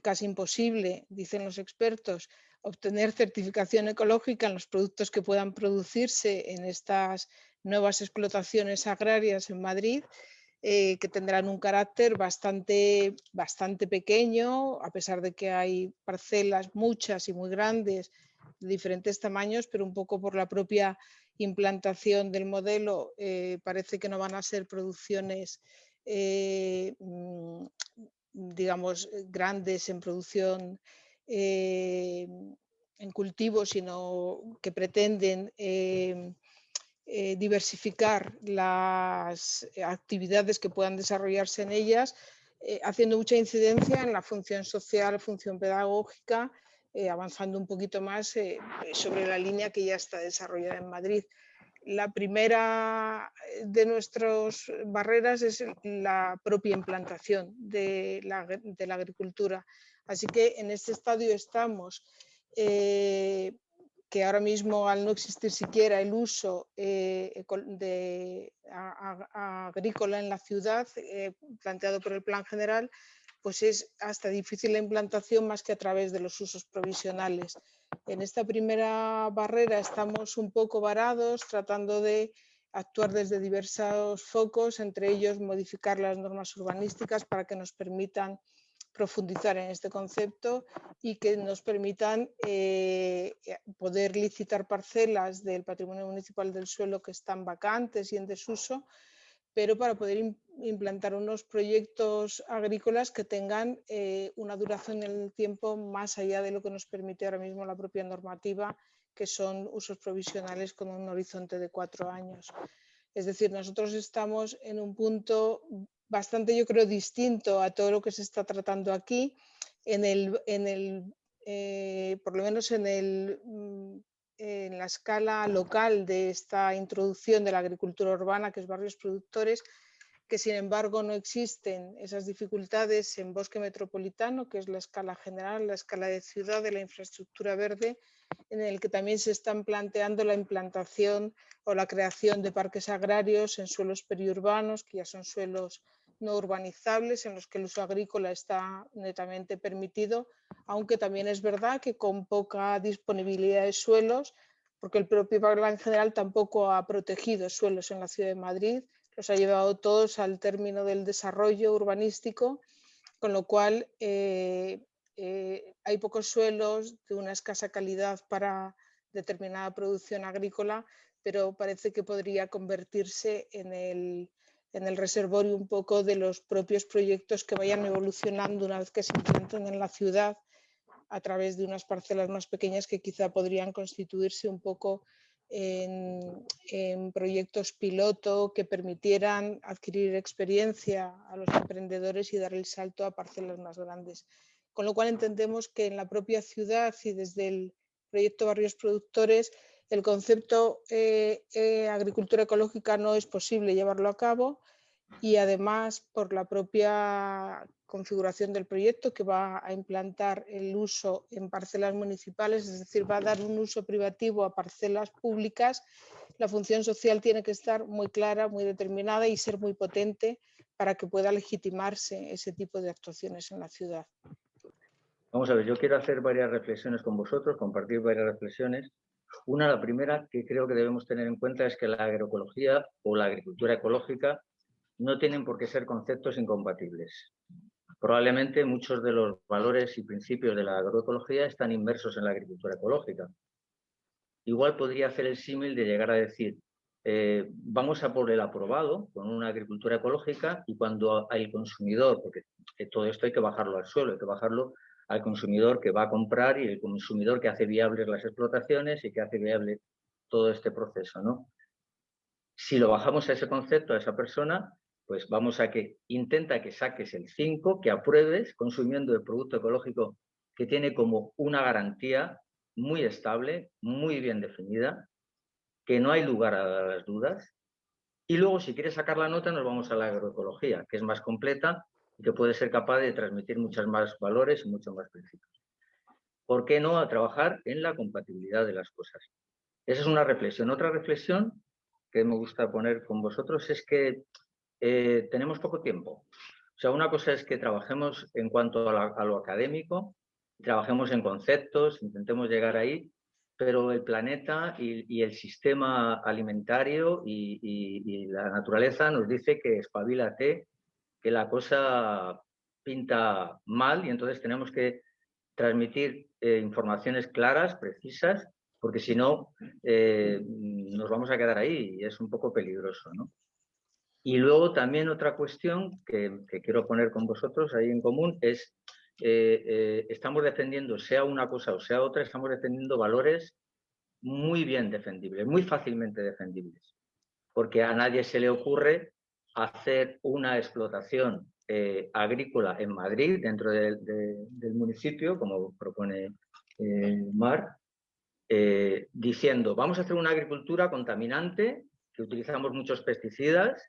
casi imposible, dicen los expertos, obtener certificación ecológica en los productos que puedan producirse en estas nuevas explotaciones agrarias en Madrid, que tendrán un carácter bastante pequeño, a pesar de que hay parcelas muchas y muy grandes de diferentes tamaños, pero un poco por la propia implantación del modelo parece que no van a ser producciones digamos grandes en producción en cultivo, sino que pretenden diversificar las actividades que puedan desarrollarse en ellas, haciendo mucha incidencia en la función social, función pedagógica, avanzando un poquito más sobre la línea que ya está desarrollada en Madrid. La primera de nuestras barreras es la propia implantación de la agricultura. Así que en este estadio estamos, que ahora mismo, al no existir siquiera el uso agrícola en la ciudad, planteado por el Plan General, pues es hasta difícil la implantación más que a través de los usos provisionales. En esta primera barrera estamos un poco varados, tratando de actuar desde diversos focos, entre ellos modificar las normas urbanísticas para que nos permitan profundizar en este concepto y que nos permitan poder licitar parcelas del patrimonio municipal del suelo que están vacantes y en desuso, pero para poder implantar unos proyectos agrícolas que tengan una duración en el tiempo más allá de lo que nos permite ahora mismo la propia normativa, que son usos provisionales con un horizonte de 4 años. Es decir, nosotros estamos en un punto bastante, yo creo, distinto a todo lo que se está tratando aquí, por lo menos en en la escala local de esta introducción de la agricultura urbana, que es barrios productores, que sin embargo no existen esas dificultades en bosque metropolitano, que es la escala general, la escala de ciudad, de la infraestructura verde, en el que también se están planteando la implantación o la creación de parques agrarios en suelos periurbanos, que ya son suelos no urbanizables, en los que el uso agrícola está netamente permitido, aunque también es verdad que con poca disponibilidad de suelos, porque el propio Plan General tampoco ha protegido suelos en la Ciudad de Madrid, los ha llevado todos al término del desarrollo urbanístico, con lo cual hay pocos suelos de una escasa calidad para determinada producción agrícola, pero parece que podría convertirse en el reservorio un poco de los propios proyectos que vayan evolucionando una vez que se implanten en la ciudad a través de unas parcelas más pequeñas que quizá podrían constituirse un poco en proyectos piloto que permitieran adquirir experiencia a los emprendedores y dar el salto a parcelas más grandes. Con lo cual entendemos que en la propia ciudad y desde el proyecto Barrios Productores el concepto agricultura ecológica no es posible llevarlo a cabo, y además por la propia configuración del proyecto, que va a implantar el uso en parcelas municipales, es decir, va a dar un uso privativo a parcelas públicas. La función social tiene que estar muy clara, muy determinada y ser muy potente para que pueda legitimarse ese tipo de actuaciones en la ciudad. Vamos a ver, yo quiero hacer varias reflexiones con vosotros, compartir varias reflexiones. Una, la primera, que creo que debemos tener en cuenta es que la agroecología o la agricultura ecológica no tienen por qué ser conceptos incompatibles. Probablemente muchos de los valores y principios de la agroecología están inmersos en la agricultura ecológica. Igual podría hacer el símil de llegar a decir, vamos a por el aprobado con una agricultura ecológica, y cuando el consumidor, porque todo esto hay que bajarlo al suelo, hay que bajarlo al consumidor que va a comprar y el consumidor que hace viables las explotaciones y que hace viable todo este proceso, ¿no? Si lo bajamos a ese concepto, a esa persona, pues vamos a que intenta que saques el 5, que apruebes consumiendo el producto ecológico que tiene como una garantía muy estable, muy bien definida, que no hay lugar a las dudas. Y luego, si quieres sacar la nota, nos vamos a la agroecología, que es más completa y que puede ser capaz de transmitir muchos más valores y muchos más principios. ¿Por qué no a trabajar en la compatibilidad de las cosas? Esa es una reflexión. Otra reflexión que me gusta poner con vosotros es que tenemos poco tiempo. O sea, una cosa es que trabajemos en cuanto a lo académico, trabajemos en conceptos, intentemos llegar ahí, pero el planeta y el sistema alimentario y la naturaleza nos dice que espabilate, que la cosa pinta mal, y entonces tenemos que transmitir informaciones claras, precisas, porque si no nos vamos a quedar ahí y es un poco peligroso, ¿no? Y luego también otra cuestión que quiero poner con vosotros ahí en común es, estamos defendiendo, sea una cosa o sea otra, estamos defendiendo valores muy bien defendibles, muy fácilmente defendibles, porque a nadie se le ocurre hacer una explotación agrícola en Madrid, dentro del municipio, como propone Mar, diciendo, vamos a hacer una agricultura contaminante, que utilizamos muchos pesticidas,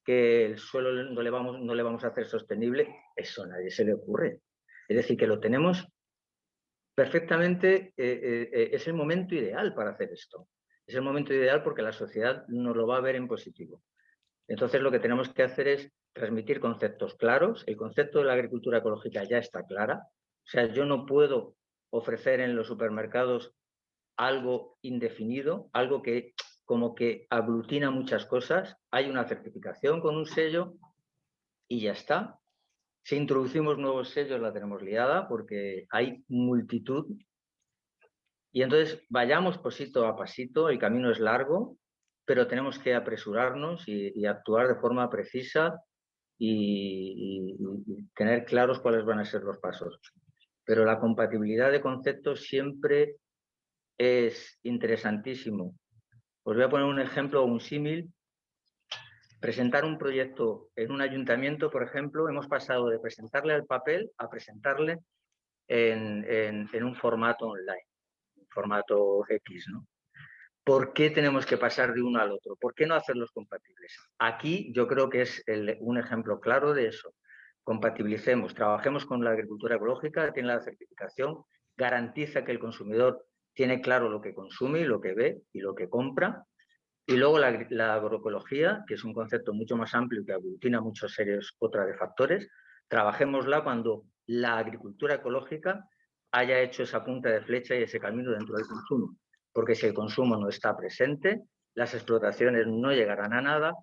que el suelo no le vamos a hacer sostenible. Eso a nadie se le ocurre. Es decir, que lo tenemos perfectamente, es el momento ideal para hacer esto. Es el momento ideal porque la sociedad nos lo va a ver en positivo. Entonces lo que tenemos que hacer es transmitir conceptos claros. El concepto de la agricultura ecológica ya está clara. O sea, yo no puedo ofrecer en los supermercados algo indefinido, algo que como que aglutina muchas cosas. Hay una certificación con un sello y ya está. Si introducimos nuevos sellos la tenemos liada porque hay multitud. Y entonces vayamos pasito a pasito, el camino es largo, pero tenemos que apresurarnos y actuar de forma precisa y tener claros cuáles van a ser los pasos. Pero la compatibilidad de conceptos siempre es interesantísimo. Os voy a poner un ejemplo, un símil. Presentar un proyecto en un ayuntamiento, por ejemplo, hemos pasado de presentarle al papel a presentarle en un formato online. formato X, ¿no? ¿Por qué tenemos que pasar de uno al otro? ¿Por qué no hacerlos compatibles? Aquí yo creo que es un ejemplo claro de eso. Compatibilicemos, trabajemos con la agricultura ecológica, tiene la certificación, garantiza que el consumidor tiene claro lo que consume y lo que ve y lo que compra. Y luego la agroecología, que es un concepto mucho más amplio que aglutina muchas series otras de factores, trabajémosla cuando la agricultura ecológica haya hecho esa punta de flecha y ese camino dentro del consumo. Porque si el consumo no está presente, las explotaciones no llegarán a nada,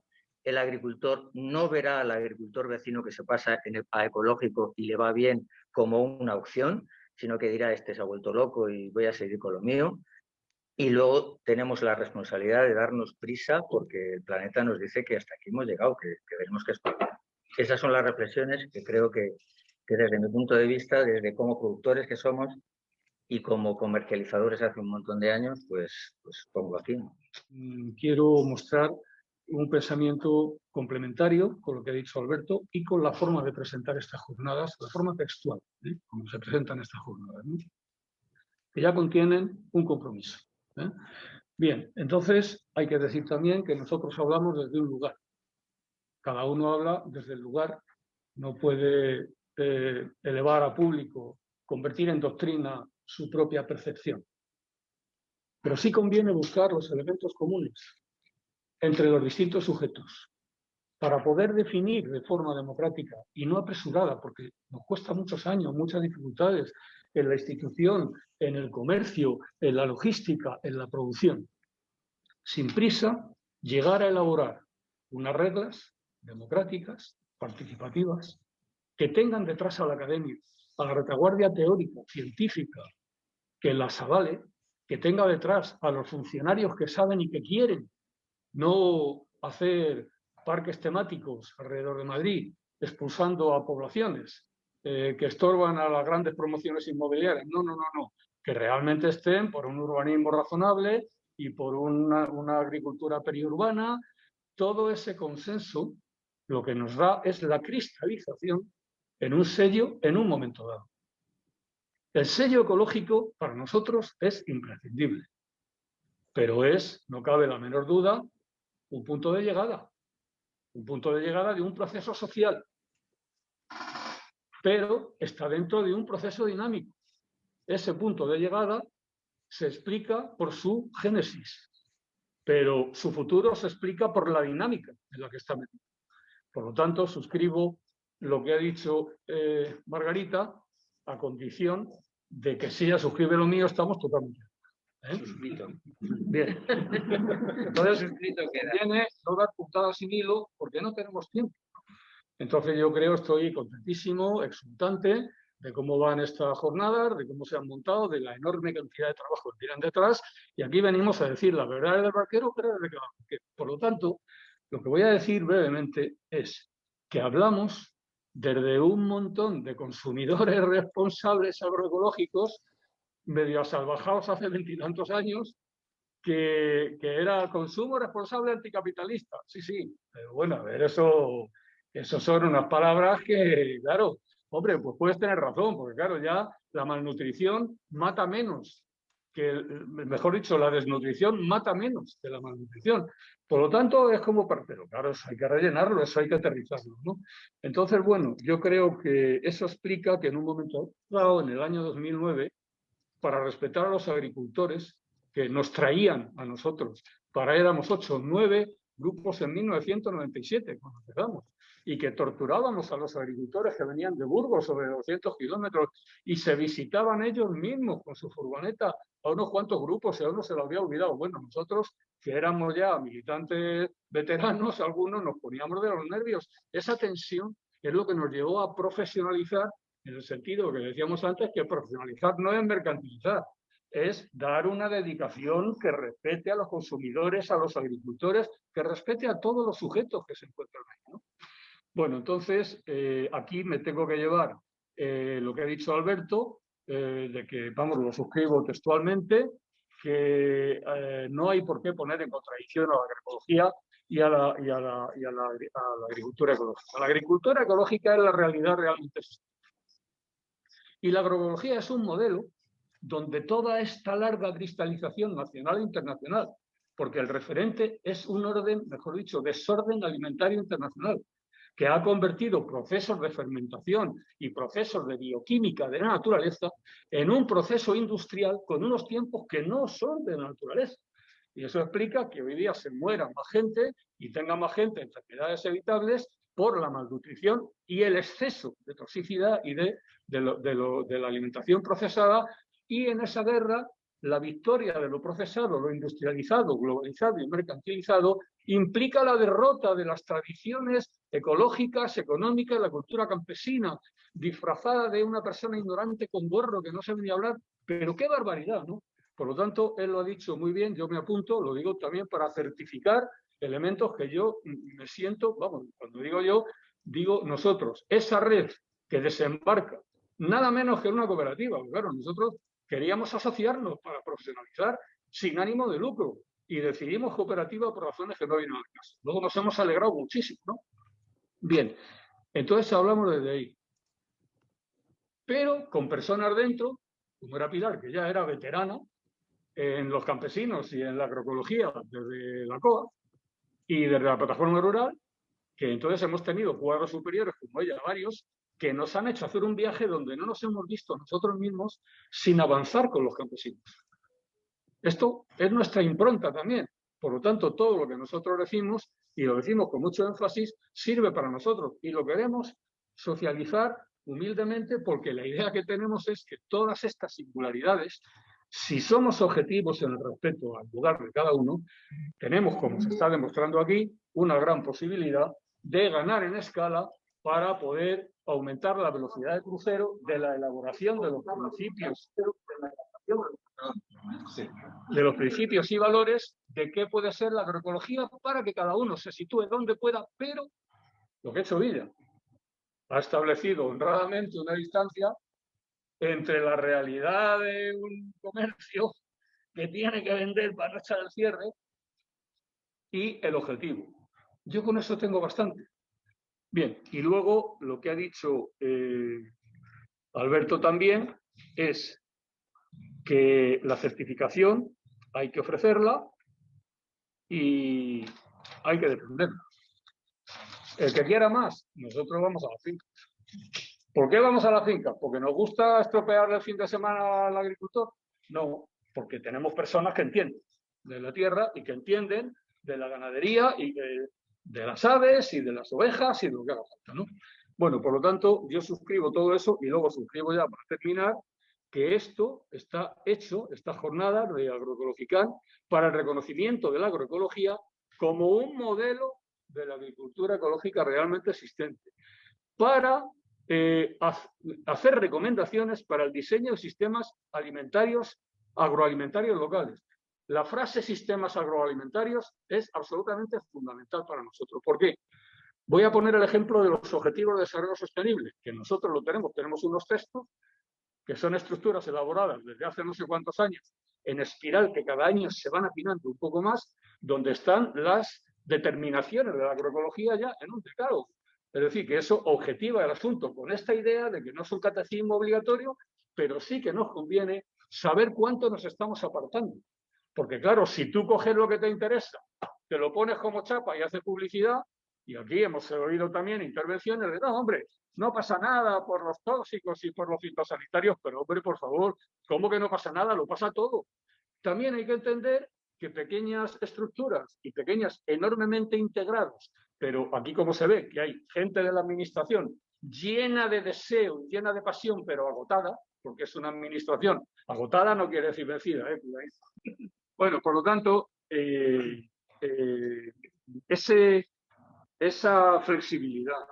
el agricultor no verá al agricultor vecino que se pasa a ecológico y le va bien como una opción, sino que dirá, este se ha vuelto loco y voy a seguir con lo mío. Y luego tenemos la responsabilidad de darnos prisa porque el planeta nos dice que hasta aquí hemos llegado, que tenemos que explotar. Esas son las reflexiones que creo que desde mi punto de vista, desde como productores que somos y como comercializadores hace un montón de años, pues pongo aquí. Quiero mostrar un pensamiento complementario con lo que ha dicho Alberto y con la forma de presentar estas jornadas, la forma textual, como se presentan estas jornadas, ¿no? Que ya contienen un compromiso. Bien, entonces hay que decir también que nosotros hablamos desde un lugar. Cada uno habla desde el lugar, no puede elevar a público, convertir en doctrina su propia percepción. Pero sí conviene buscar los elementos comunes entre los distintos sujetos para poder definir de forma democrática y no apresurada, porque nos cuesta muchos años, muchas dificultades en la institución, en el comercio, en la logística, en la producción. Sin prisa, llegar a elaborar unas reglas democráticas, participativas, que tengan detrás a la academia, a la retaguardia teórica, científica, que las avale, que tenga detrás a los funcionarios que saben y que quieren, no hacer parques temáticos alrededor de Madrid, expulsando a poblaciones que estorban a las grandes promociones inmobiliarias. No, no, no, no. Que realmente estén por un urbanismo razonable y por una agricultura periurbana. Todo ese consenso lo que nos da es la cristalización en un sello en un momento dado. El sello ecológico para nosotros es imprescindible, pero es, no cabe la menor duda, un punto de llegada de un proceso social, pero está dentro de un proceso dinámico. Ese punto de llegada se explica por su génesis, pero su futuro se explica por la dinámica en la que está metido. Por lo tanto, suscribo lo que ha dicho Margarita, a condición de que si ella suscribe lo mío, estamos totalmente. Suscrito. Bien. Entonces, viene no dar puntadas sin hilo porque no tenemos tiempo. Entonces, yo creo, estoy contentísimo, exultante de cómo van estas jornadas, de cómo se han montado, de la enorme cantidad de trabajo que tienen detrás. Y aquí venimos a decir la verdad del barquero, pero de cada barquero. Por lo tanto, lo que voy a decir brevemente es que hablamos desde un montón de consumidores responsables agroecológicos medio salvajados hace 20 y tantos años, que era consumo responsable anticapitalista. Sí, sí, pero bueno, a ver, eso son unas palabras que, claro, hombre, pues puedes tener razón, porque claro, ya la malnutrición mata menos, mejor dicho, la desnutrición mata menos que la malnutrición. Por lo tanto, es como pero claro, eso hay que rellenarlo, eso hay que aterrizarlo, ¿no? Entonces, bueno, yo creo que eso explica que en un momento dado, en el año 2009, para respetar a los agricultores que nos traían a nosotros, éramos 8 o 9 grupos en 1997, cuando empezamos, y que torturábamos a los agricultores que venían de Burgos sobre 200 kilómetros y se visitaban ellos mismos con su furgoneta a unos cuantos grupos y a uno se lo había olvidado. Bueno, nosotros que éramos ya militantes veteranos, algunos nos poníamos de los nervios. Esa tensión es lo que nos llevó a profesionalizar, en el sentido que decíamos antes, que profesionalizar no es mercantilizar, es dar una dedicación que respete a los consumidores, a los agricultores, que respete a todos los sujetos que se encuentran ahí, ¿no? Bueno, entonces, aquí me tengo que llevar lo que ha dicho Alberto, de que, vamos, lo suscribo textualmente, que no hay por qué poner en contradicción a la agroecología y a la agricultura ecológica. La agricultura ecológica es la realidad realmente sustentable. Y la agroecología es un modelo donde toda esta larga cristalización nacional e internacional, porque el referente es un orden, mejor dicho, desorden alimentario internacional, que ha convertido procesos de fermentación y procesos de bioquímica de la naturaleza en un proceso industrial con unos tiempos que no son de la naturaleza. Y eso explica que hoy día se muera más gente y tenga más gente enfermedades evitables por la malnutrición y el exceso de toxicidad y de la alimentación procesada. Y en esa guerra, la victoria de lo procesado, lo industrializado, globalizado y mercantilizado implica la derrota de las tradiciones ecológicas, económicas, la cultura campesina, disfrazada de una persona ignorante con gorro que no sabe ni hablar. Pero qué barbaridad, ¿no? Por lo tanto, él lo ha dicho muy bien, yo me apunto, lo digo también para certificar elementos que yo me siento, vamos, cuando digo yo, digo nosotros. Esa red que desembarca, nada menos que en una cooperativa, claro, nosotros queríamos asociarnos para profesionalizar sin ánimo de lucro y decidimos cooperativa por razones que no vienen al caso. Luego nos hemos alegrado muchísimo, ¿no? Bien, entonces hablamos desde ahí. Pero con personas dentro, como era Pilar, que ya era veterana en los campesinos y en la agroecología desde la COA y desde la plataforma rural, que entonces hemos tenido cuadros superiores como ella, varios, que nos han hecho hacer un viaje donde no nos hemos visto nosotros mismos sin avanzar con los campesinos. Esto es nuestra impronta también. Por lo tanto, todo lo que nosotros decimos, y lo decimos con mucho énfasis, sirve para nosotros. Y lo queremos socializar humildemente porque la idea que tenemos es que todas estas singularidades, si somos objetivos en el respeto al lugar de cada uno, tenemos, como se está demostrando aquí, una gran posibilidad de ganar en escala para poder aumentar la velocidad de crucero de la elaboración de los principios y valores de qué puede ser la agroecología para que cada uno se sitúe donde pueda, pero lo que ha hecho Villa ha establecido honradamente una distancia entre la realidad de un comercio que tiene que vender para no echar el cierre y el objetivo. Yo con eso tengo bastante. Bien, y luego lo que ha dicho Alberto también es que la certificación hay que ofrecerla y hay que defenderla. El que quiera más, nosotros vamos a la finca. ¿Por qué vamos a la finca? ¿Porque nos gusta estropearle el fin de semana al agricultor? No, porque tenemos personas que entienden de la tierra y que entienden de la ganadería y de las aves y de las ovejas y de lo que haga falta, ¿no? Bueno, por lo tanto, yo suscribo todo eso y luego suscribo ya para terminar que esto está hecho, esta jornada de Agroecologicán, para el reconocimiento de la agroecología como un modelo de la agricultura ecológica realmente existente, para hacer recomendaciones para el diseño de sistemas alimentarios, agroalimentarios locales. La frase sistemas agroalimentarios es absolutamente fundamental para nosotros. ¿Por qué? Voy a poner el ejemplo de los Objetivos de Desarrollo Sostenible, que nosotros lo tenemos unos textos que son estructuras elaboradas desde hace no sé cuántos años, en espiral, que cada año se van afinando un poco más, donde están las determinaciones de la agroecología ya en un decálogo. Es decir, que eso objetiva el asunto con esta idea de que no es un catecismo obligatorio, pero sí que nos conviene saber cuánto nos estamos apartando. Porque claro, si tú coges lo que te interesa, te lo pones como chapa y haces publicidad, y aquí hemos oído también intervenciones de, no, hombre, no pasa nada por los tóxicos y por los fitosanitarios, pero hombre, por favor, ¿cómo que no pasa nada? Lo pasa todo. También hay que entender que pequeñas estructuras y pequeñas enormemente integradas, pero aquí como se ve que hay gente de la administración llena de deseo, llena de pasión, pero agotada, porque es una administración agotada, no quiere decir vencida. Bueno, por lo tanto, esa flexibilidad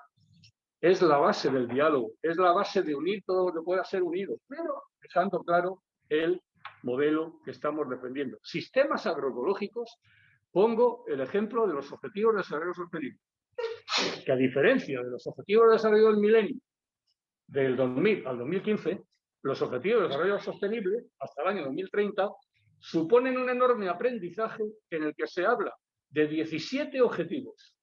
es la base del diálogo, es la base de unir todo lo que pueda ser unido, pero dejando claro el modelo que estamos defendiendo. Sistemas agroecológicos, pongo el ejemplo de los Objetivos de Desarrollo Sostenible, que a diferencia de los Objetivos de Desarrollo del Milenio del 2000 al 2015, los Objetivos de Desarrollo Sostenible hasta el año 2030 suponen un enorme aprendizaje en el que se habla de 17 objetivos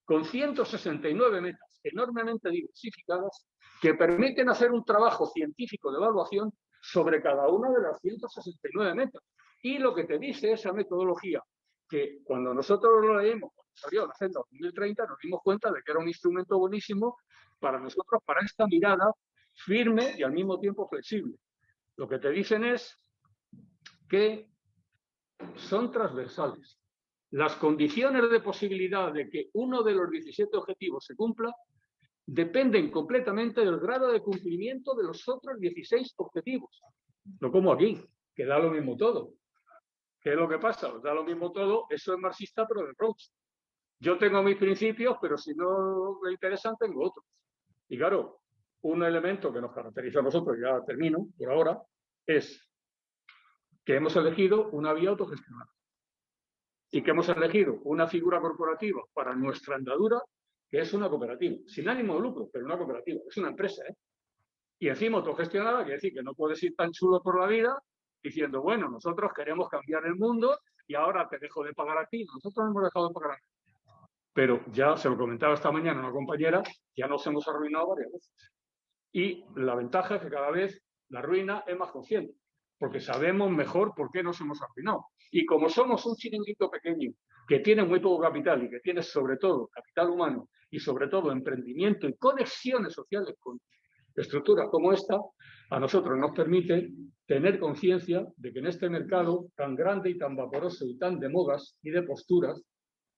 con 169 metas enormemente diversificadas que permiten hacer un trabajo científico de evaluación sobre cada una de las 169 metas. Y lo que te dice esa metodología, que cuando nosotros lo leímos, cuando salió la Agenda 2030, nos dimos cuenta de que era un instrumento buenísimo para nosotros, para esta mirada firme y al mismo tiempo flexible. Lo que te dicen es que son transversales. Las condiciones de posibilidad de que uno de los 17 objetivos se cumpla dependen completamente del grado de cumplimiento de los otros 16 objetivos. No como aquí, que da lo mismo todo. ¿Qué es lo que pasa? Da lo mismo todo, eso es marxista, pero de Roach. Yo tengo mis principios, pero si no me interesan, tengo otros. Y claro, un elemento que nos caracteriza a nosotros, ya termino por ahora, es que hemos elegido una vía autogestionada y que hemos elegido una figura corporativa para nuestra andadura, que es una cooperativa, sin ánimo de lucro, pero una cooperativa, es una empresa, ¿eh? Y encima autogestionada, quiere decir que no puedes ir tan chulo por la vida diciendo, bueno, nosotros queremos cambiar el mundo y ahora te dejo de pagar a ti. Nosotros no hemos dejado de pagar a ti. Pero ya se lo comentaba esta mañana a una compañera, ya nos hemos arruinado varias veces. Y la ventaja es que cada vez la ruina es más consciente, porque sabemos mejor por qué nos hemos arruinado. Y como somos un chiringuito pequeño que tiene muy poco capital y que tiene sobre todo capital humano y sobre todo emprendimiento y conexiones sociales con estructuras como esta, a nosotros nos permite tener conciencia de que en este mercado tan grande y tan vaporoso y tan de modas y de posturas,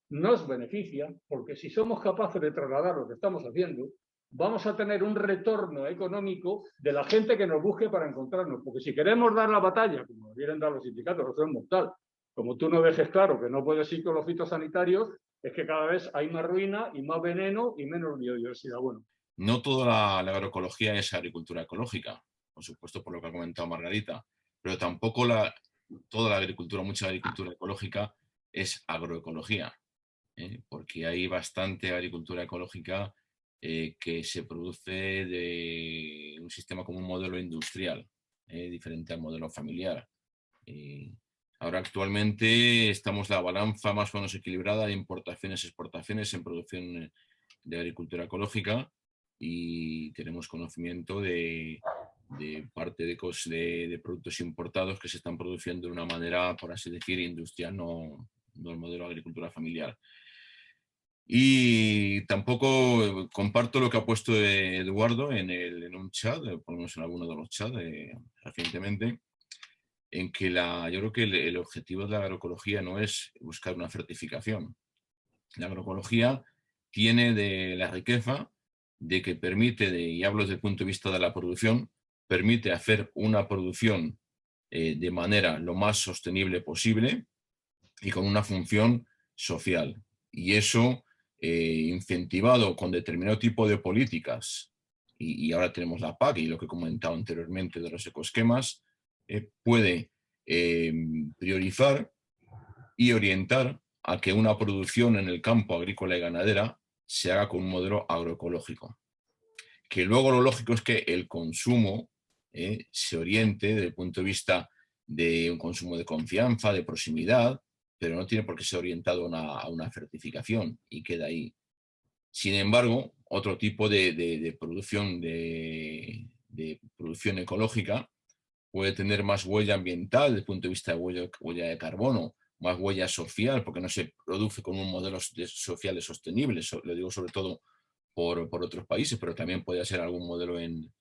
nos beneficia, porque si somos capaces de trasladar lo que estamos haciendo, vamos a tener un retorno económico de la gente que nos busque para encontrarnos. Porque si queremos dar la batalla, como quieren dar los sindicatos, eso es mortal. Como tú no dejes claro que no puedes ir con los fitosanitarios, es que cada vez hay más ruina y más veneno y menos biodiversidad. Bueno. No toda la agroecología es agricultura ecológica, por supuesto, por lo que ha comentado Margarita, pero tampoco toda la agricultura, mucha agricultura ecológica es agroecología, porque hay bastante agricultura ecológica que se produce de un sistema como un modelo industrial, diferente al modelo familiar. Ahora actualmente estamos la balanza más o menos equilibrada de importaciones, exportaciones en producción de agricultura ecológica, y tenemos conocimiento de parte de productos importados que se están produciendo de una manera, por así decir, industrial, no el modelo de agricultura familiar. Y tampoco comparto lo que ha puesto Eduardo en un chat, por lo menos en alguno de los chats recientemente, en que yo creo que el objetivo de la agroecología no es buscar una certificación. La agroecología tiene de la riqueza de que permite, y hablo desde el punto de vista de la producción, permite hacer una producción de manera lo más sostenible posible y con una función social. Y eso, incentivado con determinado tipo de políticas, y ahora tenemos la PAC y lo que he comentado anteriormente de los ecoesquemas, puede priorizar y orientar a que una producción en el campo agrícola y ganadera se haga con un modelo agroecológico. Que luego lo lógico es que el consumo se oriente desde el punto de vista de un consumo de confianza, de proximidad, pero no tiene por qué ser orientado a una certificación y queda ahí. Sin embargo, otro tipo de producción, de producción ecológica puede tener más huella ambiental desde el punto de vista de huella de carbono, más huella social, porque no se produce con un modelo social sostenible, lo digo sobre todo por otros países, pero también puede ser algún modelo en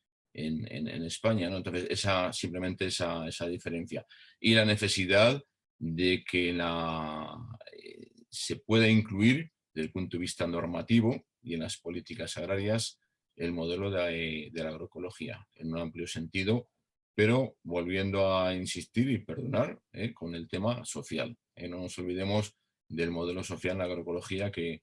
España, ¿no? Entonces, simplemente esa diferencia. Y la necesidad de que se pueda incluir, desde el punto de vista normativo y en las políticas agrarias, el modelo de la agroecología, en un amplio sentido, pero volviendo a insistir y perdonar con el tema social. No nos olvidemos del modelo social en la agroecología que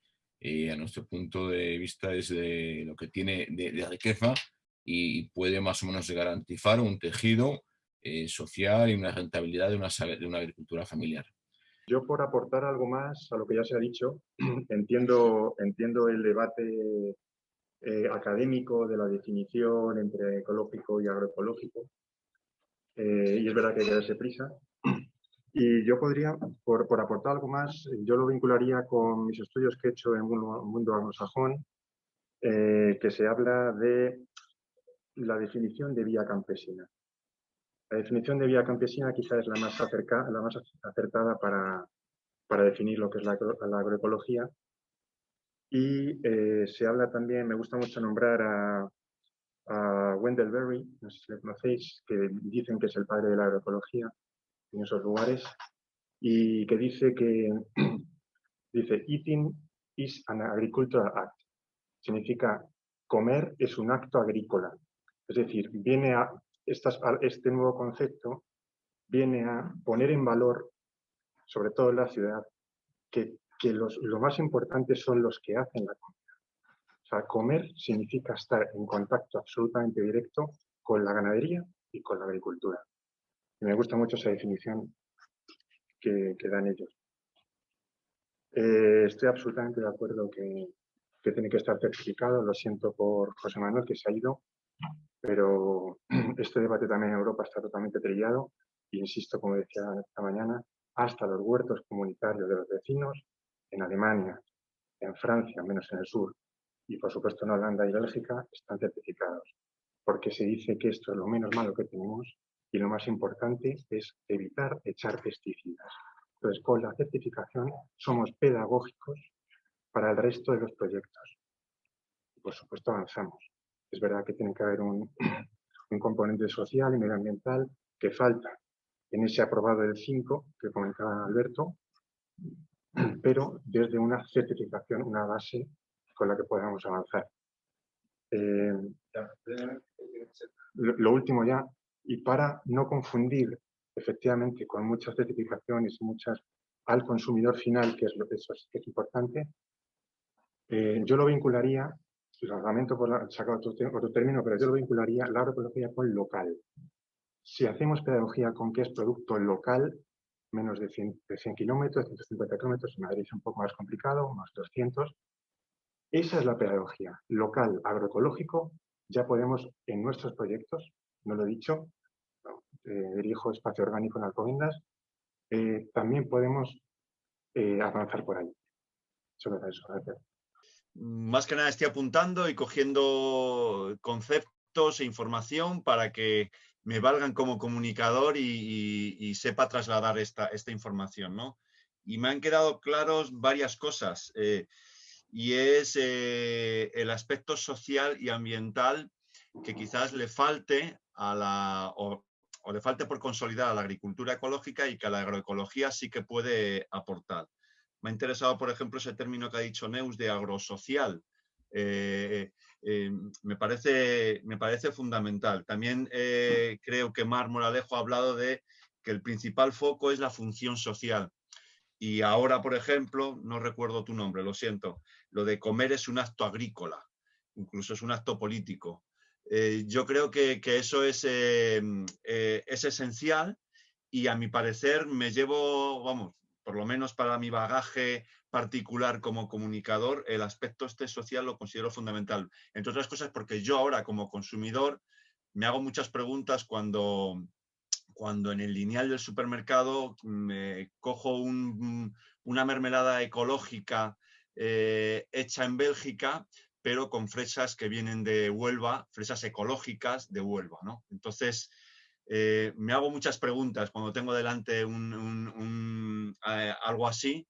a nuestro punto de vista es de lo que tiene de riqueza y puede más o menos garantizar un tejido social y una rentabilidad de una agricultura familiar. Yo, por aportar algo más a lo que ya se ha dicho, entiendo el debate académico de la definición entre ecológico y agroecológico, y es verdad que hay que darse prisa. Y yo podría, por aportar algo más, yo lo vincularía con mis estudios que he hecho en un mundo anglosajón, que se habla de la definición de vía campesina. La definición de vida campesina quizás es la más acertada para definir lo que es la agroecología. Y se habla también, me gusta mucho nombrar a Wendell Berry, no sé si le conocéis, que dicen que es el padre de la agroecología en esos lugares, y que dice dice, eating is an agricultural act. Significa comer es un acto agrícola. Es decir, este nuevo concepto viene a poner en valor, sobre todo en la ciudad, que lo más importante son los que hacen la comida. O sea, comer significa estar en contacto absolutamente directo con la ganadería y con la agricultura. Y me gusta mucho esa definición que dan ellos. Estoy absolutamente de acuerdo que tiene que estar certificado. Lo siento por José Manuel, que se ha ido, pero este debate también en Europa está totalmente trillado. E insisto, como decía esta mañana, hasta los huertos comunitarios de los vecinos, en Alemania, en Francia, menos en el sur, y por supuesto en Holanda y Bélgica, están certificados. Porque se dice que esto es lo menos malo que tenemos y lo más importante es evitar echar pesticidas. Entonces, con la certificación somos pedagógicos para el resto de los proyectos. Y por supuesto avanzamos. Es verdad que tiene que haber un componente social y medioambiental que falta en ese aprobado del 5 que comentaba Alberto, pero desde una certificación, una base con la que podamos avanzar. Lo último ya, y para no confundir efectivamente con muchas certificaciones, al consumidor final, que es importante, yo lo vincularía, lo lamento por sacar otro término, pero yo lo vincularía la agroecología con local. Si hacemos pedagogía con que es producto local, menos de 100 kilómetros, 150 kilómetros, en Madrid es un poco más complicado, unos 200, esa es la pedagogía. Local, agroecológico, ya podemos en nuestros proyectos, no lo he dicho, dirijo espacio orgánico en Alcobendas, también podemos avanzar por ahí. Sobre eso, gracias. Más que nada estoy apuntando y cogiendo conceptos e información para que me valgan como comunicador y sepa trasladar esta información, ¿no? Y me han quedado claros varias cosas. Y es el aspecto social y ambiental que quizás le falte o le falte por consolidar a la agricultura ecológica y que a la agroecología sí que puede aportar. Me ha interesado, por ejemplo, ese término que ha dicho Neus de agrosocial. Me parece fundamental. También creo que Mar Moralejo ha hablado de que el principal foco es la función social. Y ahora, por ejemplo, no recuerdo tu nombre, lo siento, lo de comer es un acto agrícola, incluso es un acto político. Yo creo que eso es esencial y a mi parecer me llevo, vamos, por lo menos para mi bagaje particular como comunicador, el aspecto social lo considero fundamental. Entre otras cosas porque yo ahora como consumidor me hago muchas preguntas cuando en el lineal del supermercado me cojo una mermelada ecológica hecha en Bélgica, pero con fresas que vienen de Huelva, fresas ecológicas de Huelva, ¿no? Entonces, me hago muchas preguntas cuando tengo delante algo así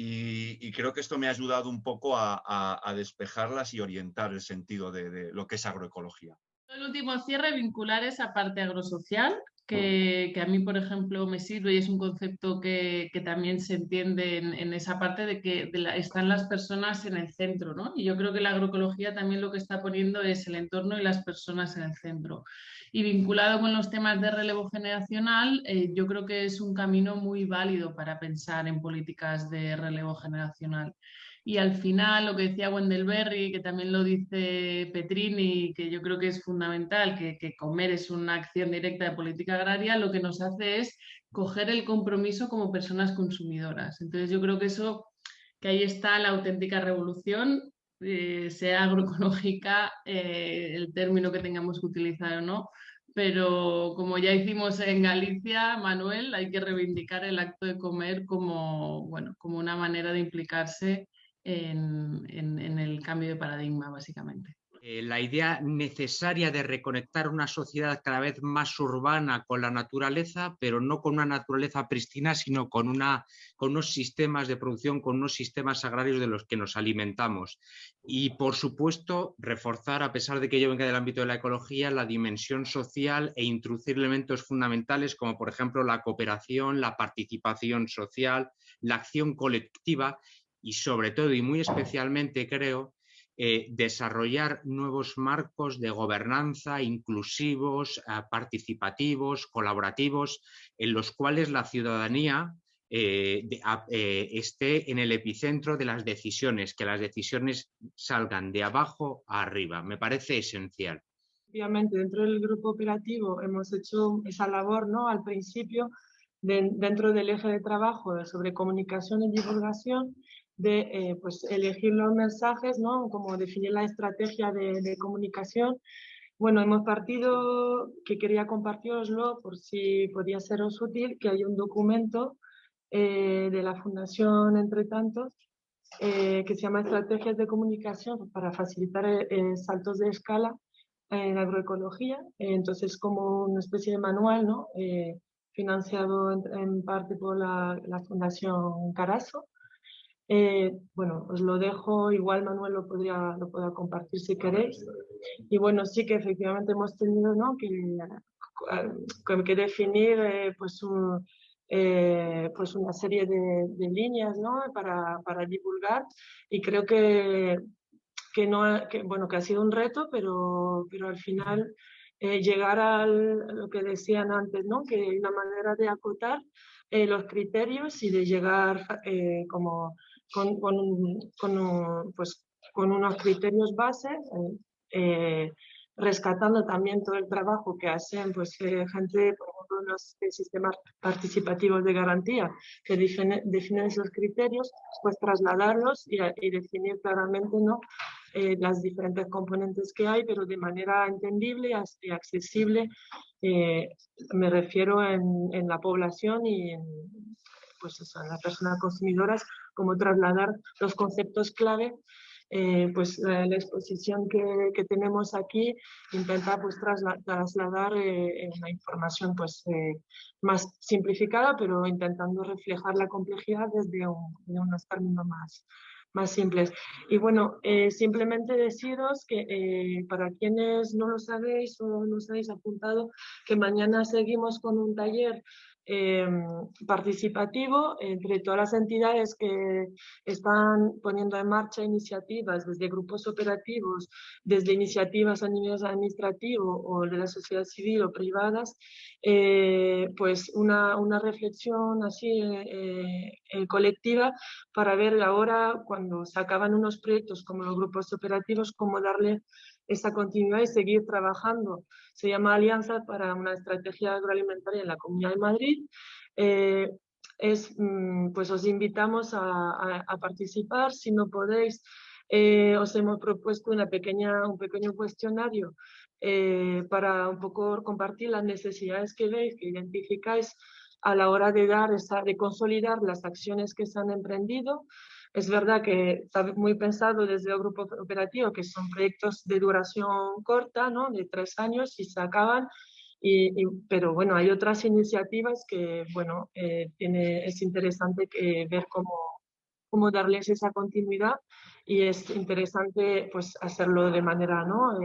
y creo que esto me ha ayudado un poco a despejarlas y orientar el sentido de lo que es agroecología. El último cierre, vincular esa parte agrosocial, que a mí, por ejemplo, me sirve y es un concepto que también se entiende en esa parte de que están las personas en el centro, ¿no? Y yo creo que la agroecología también lo que está poniendo es el entorno y las personas en el centro. Y vinculado con los temas de relevo generacional, yo creo que es un camino muy válido para pensar en políticas de relevo generacional. Y al final, lo que decía Wendell Berry, que también lo dice Petrini, que yo creo que es fundamental, que comer es una acción directa de política agraria, lo que nos hace es coger el compromiso como personas consumidoras. Entonces yo creo que que ahí está la auténtica revolución, sea agroecológica, el término que tengamos que utilizar o no. Pero como ya hicimos en Galicia, Manuel, hay que reivindicar el acto de comer como una manera de implicarse en el cambio de paradigma, básicamente. La idea necesaria de reconectar una sociedad cada vez más urbana con la naturaleza, pero no con una naturaleza pristina, sino con unos sistemas de producción, con unos sistemas agrarios de los que nos alimentamos. Y, por supuesto, reforzar, a pesar de que yo venga del ámbito de la ecología, la dimensión social e introducir elementos fundamentales como, por ejemplo, la cooperación, la participación social, la acción colectiva y, sobre todo y muy especialmente, creo, desarrollar nuevos marcos de gobernanza inclusivos, participativos, colaborativos, en los cuales la ciudadanía esté en el epicentro de las decisiones, que las decisiones salgan de abajo a arriba. Me parece esencial. Efectivamente, dentro del grupo operativo hemos hecho esa labor, ¿no? Al principio, dentro del eje de trabajo sobre comunicación y divulgación, de pues elegir los mensajes, ¿no? Como definir la estrategia de comunicación. Bueno, hemos partido, que quería compartiroslo por si podía seros útil, que hay un documento de la Fundación Entre Tantos que se llama Estrategias de Comunicación para facilitar saltos de escala en agroecología. Entonces, como una especie de manual, ¿no? Financiado en parte por la Fundación Carazo. Bueno, os lo dejo, igual Manuel lo podrá compartir si queréis. Y bueno, sí que efectivamente hemos tenido, ¿no? que definir pues una serie de líneas, ¿no? para divulgar, y creo que ha sido un reto, pero al final llegar a lo que decían antes, ¿no? Que hay una manera de acotar los criterios y de llegar como con unos criterios bases, rescatando también todo el trabajo que hacen pues, gente, por ejemplo, los sistemas participativos de garantía, que definen esos criterios, pues trasladarlos y definir claramente, ¿no? Las diferentes componentes que hay, pero de manera entendible y accesible, me refiero en la población y en las personas consumidoras, como trasladar los conceptos clave. Pues la exposición que tenemos aquí intenta pues trasladar una información pues más simplificada, pero intentando reflejar la complejidad desde unos términos más simples. Y bueno, simplemente deciros que para quienes no lo sabéis o no os habéis apuntado, que mañana seguimos con un taller participativo entre todas las entidades que están poniendo en marcha iniciativas, desde grupos operativos, desde iniciativas a nivel administrativo o de la sociedad civil o privadas, pues una reflexión así colectiva para ver ahora, cuando se acaban unos proyectos como los grupos operativos, cómo darle esa continuidad y seguir trabajando. Se llama Alianza para una Estrategia Agroalimentaria en la Comunidad de Madrid. Pues os invitamos a participar. Si no podéis, os hemos propuesto un pequeño cuestionario para un poco compartir las necesidades que veis, que identificáis a la hora de consolidar las acciones que se han emprendido. Es verdad que está muy pensado desde el grupo operativo, que son proyectos de duración corta, ¿no? De 3 años y se acaban. Pero bueno, hay otras iniciativas que, bueno, es interesante ver cómo darles esa continuidad, y es interesante pues hacerlo de manera, ¿no?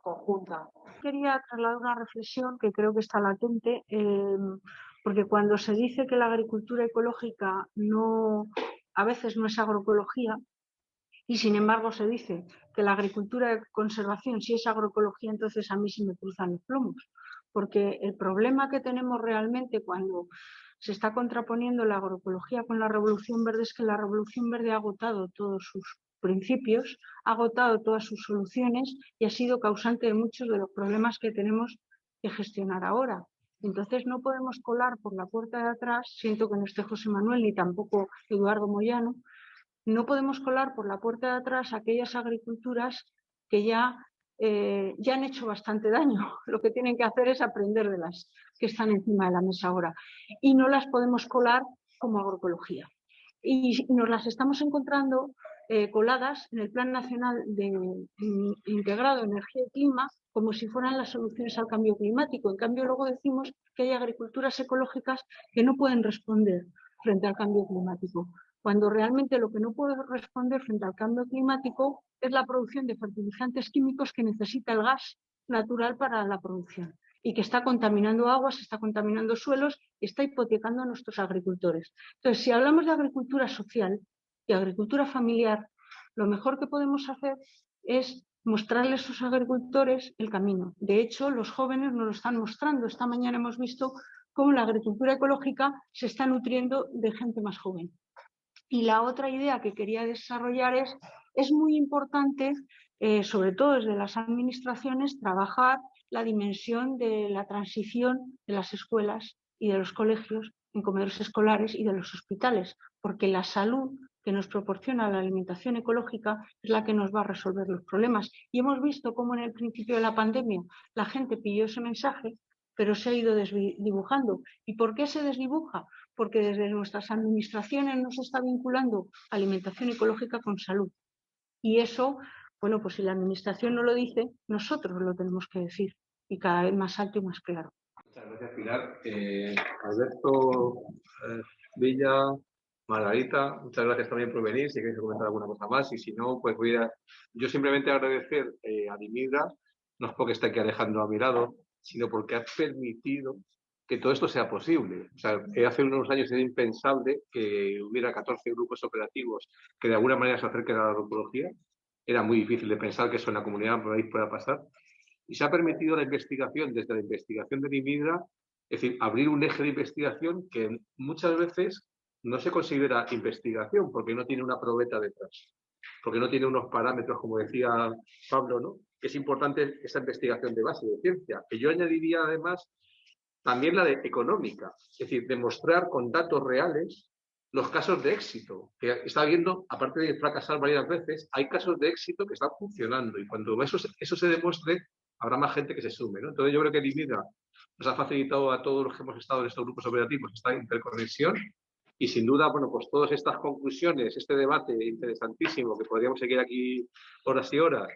Conjunta. Quería trasladar una reflexión que creo que está latente, porque cuando se dice que la agricultura ecológica a veces no es agroecología, y sin embargo se dice que la agricultura de conservación sí es agroecología, entonces a mí se me cruzan los plomos, porque el problema que tenemos realmente cuando se está contraponiendo la agroecología con la revolución verde es que la revolución verde ha agotado todos sus principios, ha agotado todas sus soluciones y ha sido causante de muchos de los problemas que tenemos que gestionar ahora. Entonces no podemos colar por la puerta de atrás, siento que no esté José Manuel ni tampoco Eduardo Moyano, no podemos colar por la puerta de atrás aquellas agriculturas que ya han hecho bastante daño. Lo que tienen que hacer es aprender de las que están encima de la mesa ahora. Y no las podemos colar como agroecología. Y nos las estamos encontrando coladas en el Plan Nacional Integrado Energía y Clima como si fueran las soluciones al cambio climático. En cambio, luego decimos que hay agriculturas ecológicas que no pueden responder frente al cambio climático, cuando realmente lo que no puede responder frente al cambio climático es la producción de fertilizantes químicos que necesita el gas natural para la producción y que está contaminando aguas, está contaminando suelos y está hipotecando a nuestros agricultores. Entonces, si hablamos de agricultura social y agricultura familiar, lo mejor que podemos hacer es mostrarles a sus agricultores el camino. De hecho, los jóvenes nos lo están mostrando. Esta mañana hemos visto cómo la agricultura ecológica se está nutriendo de gente más joven. Y la otra idea que quería desarrollar es muy importante, sobre todo desde las administraciones, trabajar la dimensión de la transición de las escuelas y de los colegios en comedores escolares y de los hospitales, porque la salud que nos proporciona la alimentación ecológica es la que nos va a resolver los problemas. Y hemos visto cómo en el principio de la pandemia la gente pilló ese mensaje, pero se ha ido desdibujando. ¿Y por qué se desdibuja? Porque desde nuestras administraciones nos está vinculando alimentación ecológica con salud. Y eso, bueno, pues si la administración no lo dice, nosotros lo tenemos que decir, y cada vez más alto y más claro. Muchas gracias, Pilar. Alberto, Villa, Margarita, muchas gracias también por venir, si queréis comentar alguna cosa más, y si no, pues yo simplemente agradecer a Dimidra, no es porque esté aquí Alejandro a mi lado, sino porque ha permitido que todo esto sea posible. O sea, hace unos años era impensable que hubiera 14 grupos operativos que de alguna manera se acerquen a la agroecología. Era muy difícil de pensar que eso en la comunidad por ahí pueda pasar. Y se ha permitido la investigación, desde la investigación de Dimidra, es decir, abrir un eje de investigación que muchas veces no se considera investigación porque no tiene una probeta detrás, porque no tiene unos parámetros, como decía Pablo, ¿no? Que es importante esa investigación de base de ciencia, que yo añadiría además también la de económica, es decir, demostrar con datos reales los casos de éxito, que está viendo, aparte de fracasar varias veces, hay casos de éxito que están funcionando y cuando eso se demuestre, habrá más gente que se sume, ¿no? Entonces yo creo que Dimidra nos ha facilitado a todos los que hemos estado en estos grupos operativos esta interconexión y sin duda, bueno, pues todas estas conclusiones, este debate interesantísimo, que podríamos seguir aquí horas y horas,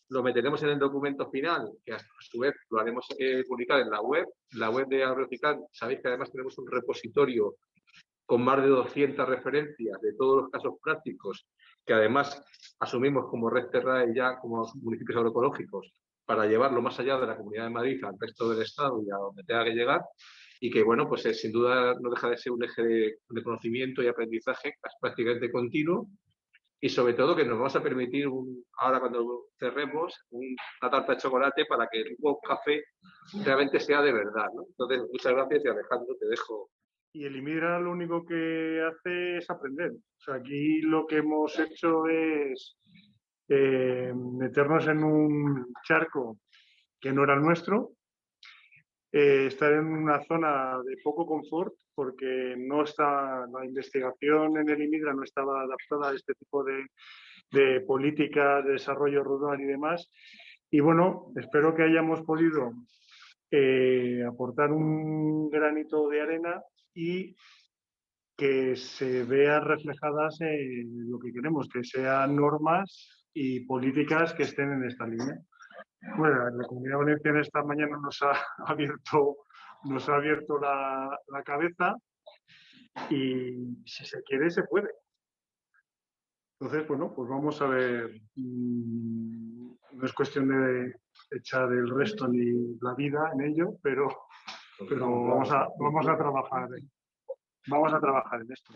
lo meteremos en el documento final, que a su vez lo haremos publicar en la web de Agroetical. Sabéis que además tenemos un repositorio con más de 200 referencias de todos los casos prácticos, que además asumimos como red Terrae ya como municipios agroecológicos, para llevarlo más allá de la Comunidad de Madrid al resto del Estado y a donde tenga que llegar, y que, bueno, pues sin duda no deja de ser un eje de conocimiento y aprendizaje prácticamente continuo, y sobre todo que nos vamos a permitir, ahora cuando cerremos, una tarta de chocolate para que el café realmente sea de verdad, ¿no? Entonces, muchas gracias y Alejandro, te dejo. Y el Dimidra lo único que hace es aprender. O sea, aquí lo que hemos hecho es meternos en un charco que no era el nuestro, estar en una zona de poco confort porque la investigación en el Dimidra no estaba adaptada a este tipo de políticas de desarrollo rural y demás. Y bueno, espero que hayamos podido aportar un granito de arena y que se vean reflejadas en lo que queremos, que sean normas y políticas que estén en esta línea. Bueno, la Comunidad Valenciana esta mañana nos ha abierto la cabeza y si se quiere, se puede. Entonces, bueno, pues vamos a ver, no es cuestión de echar el resto ni la vida en ello, pero vamos a trabajar en esto.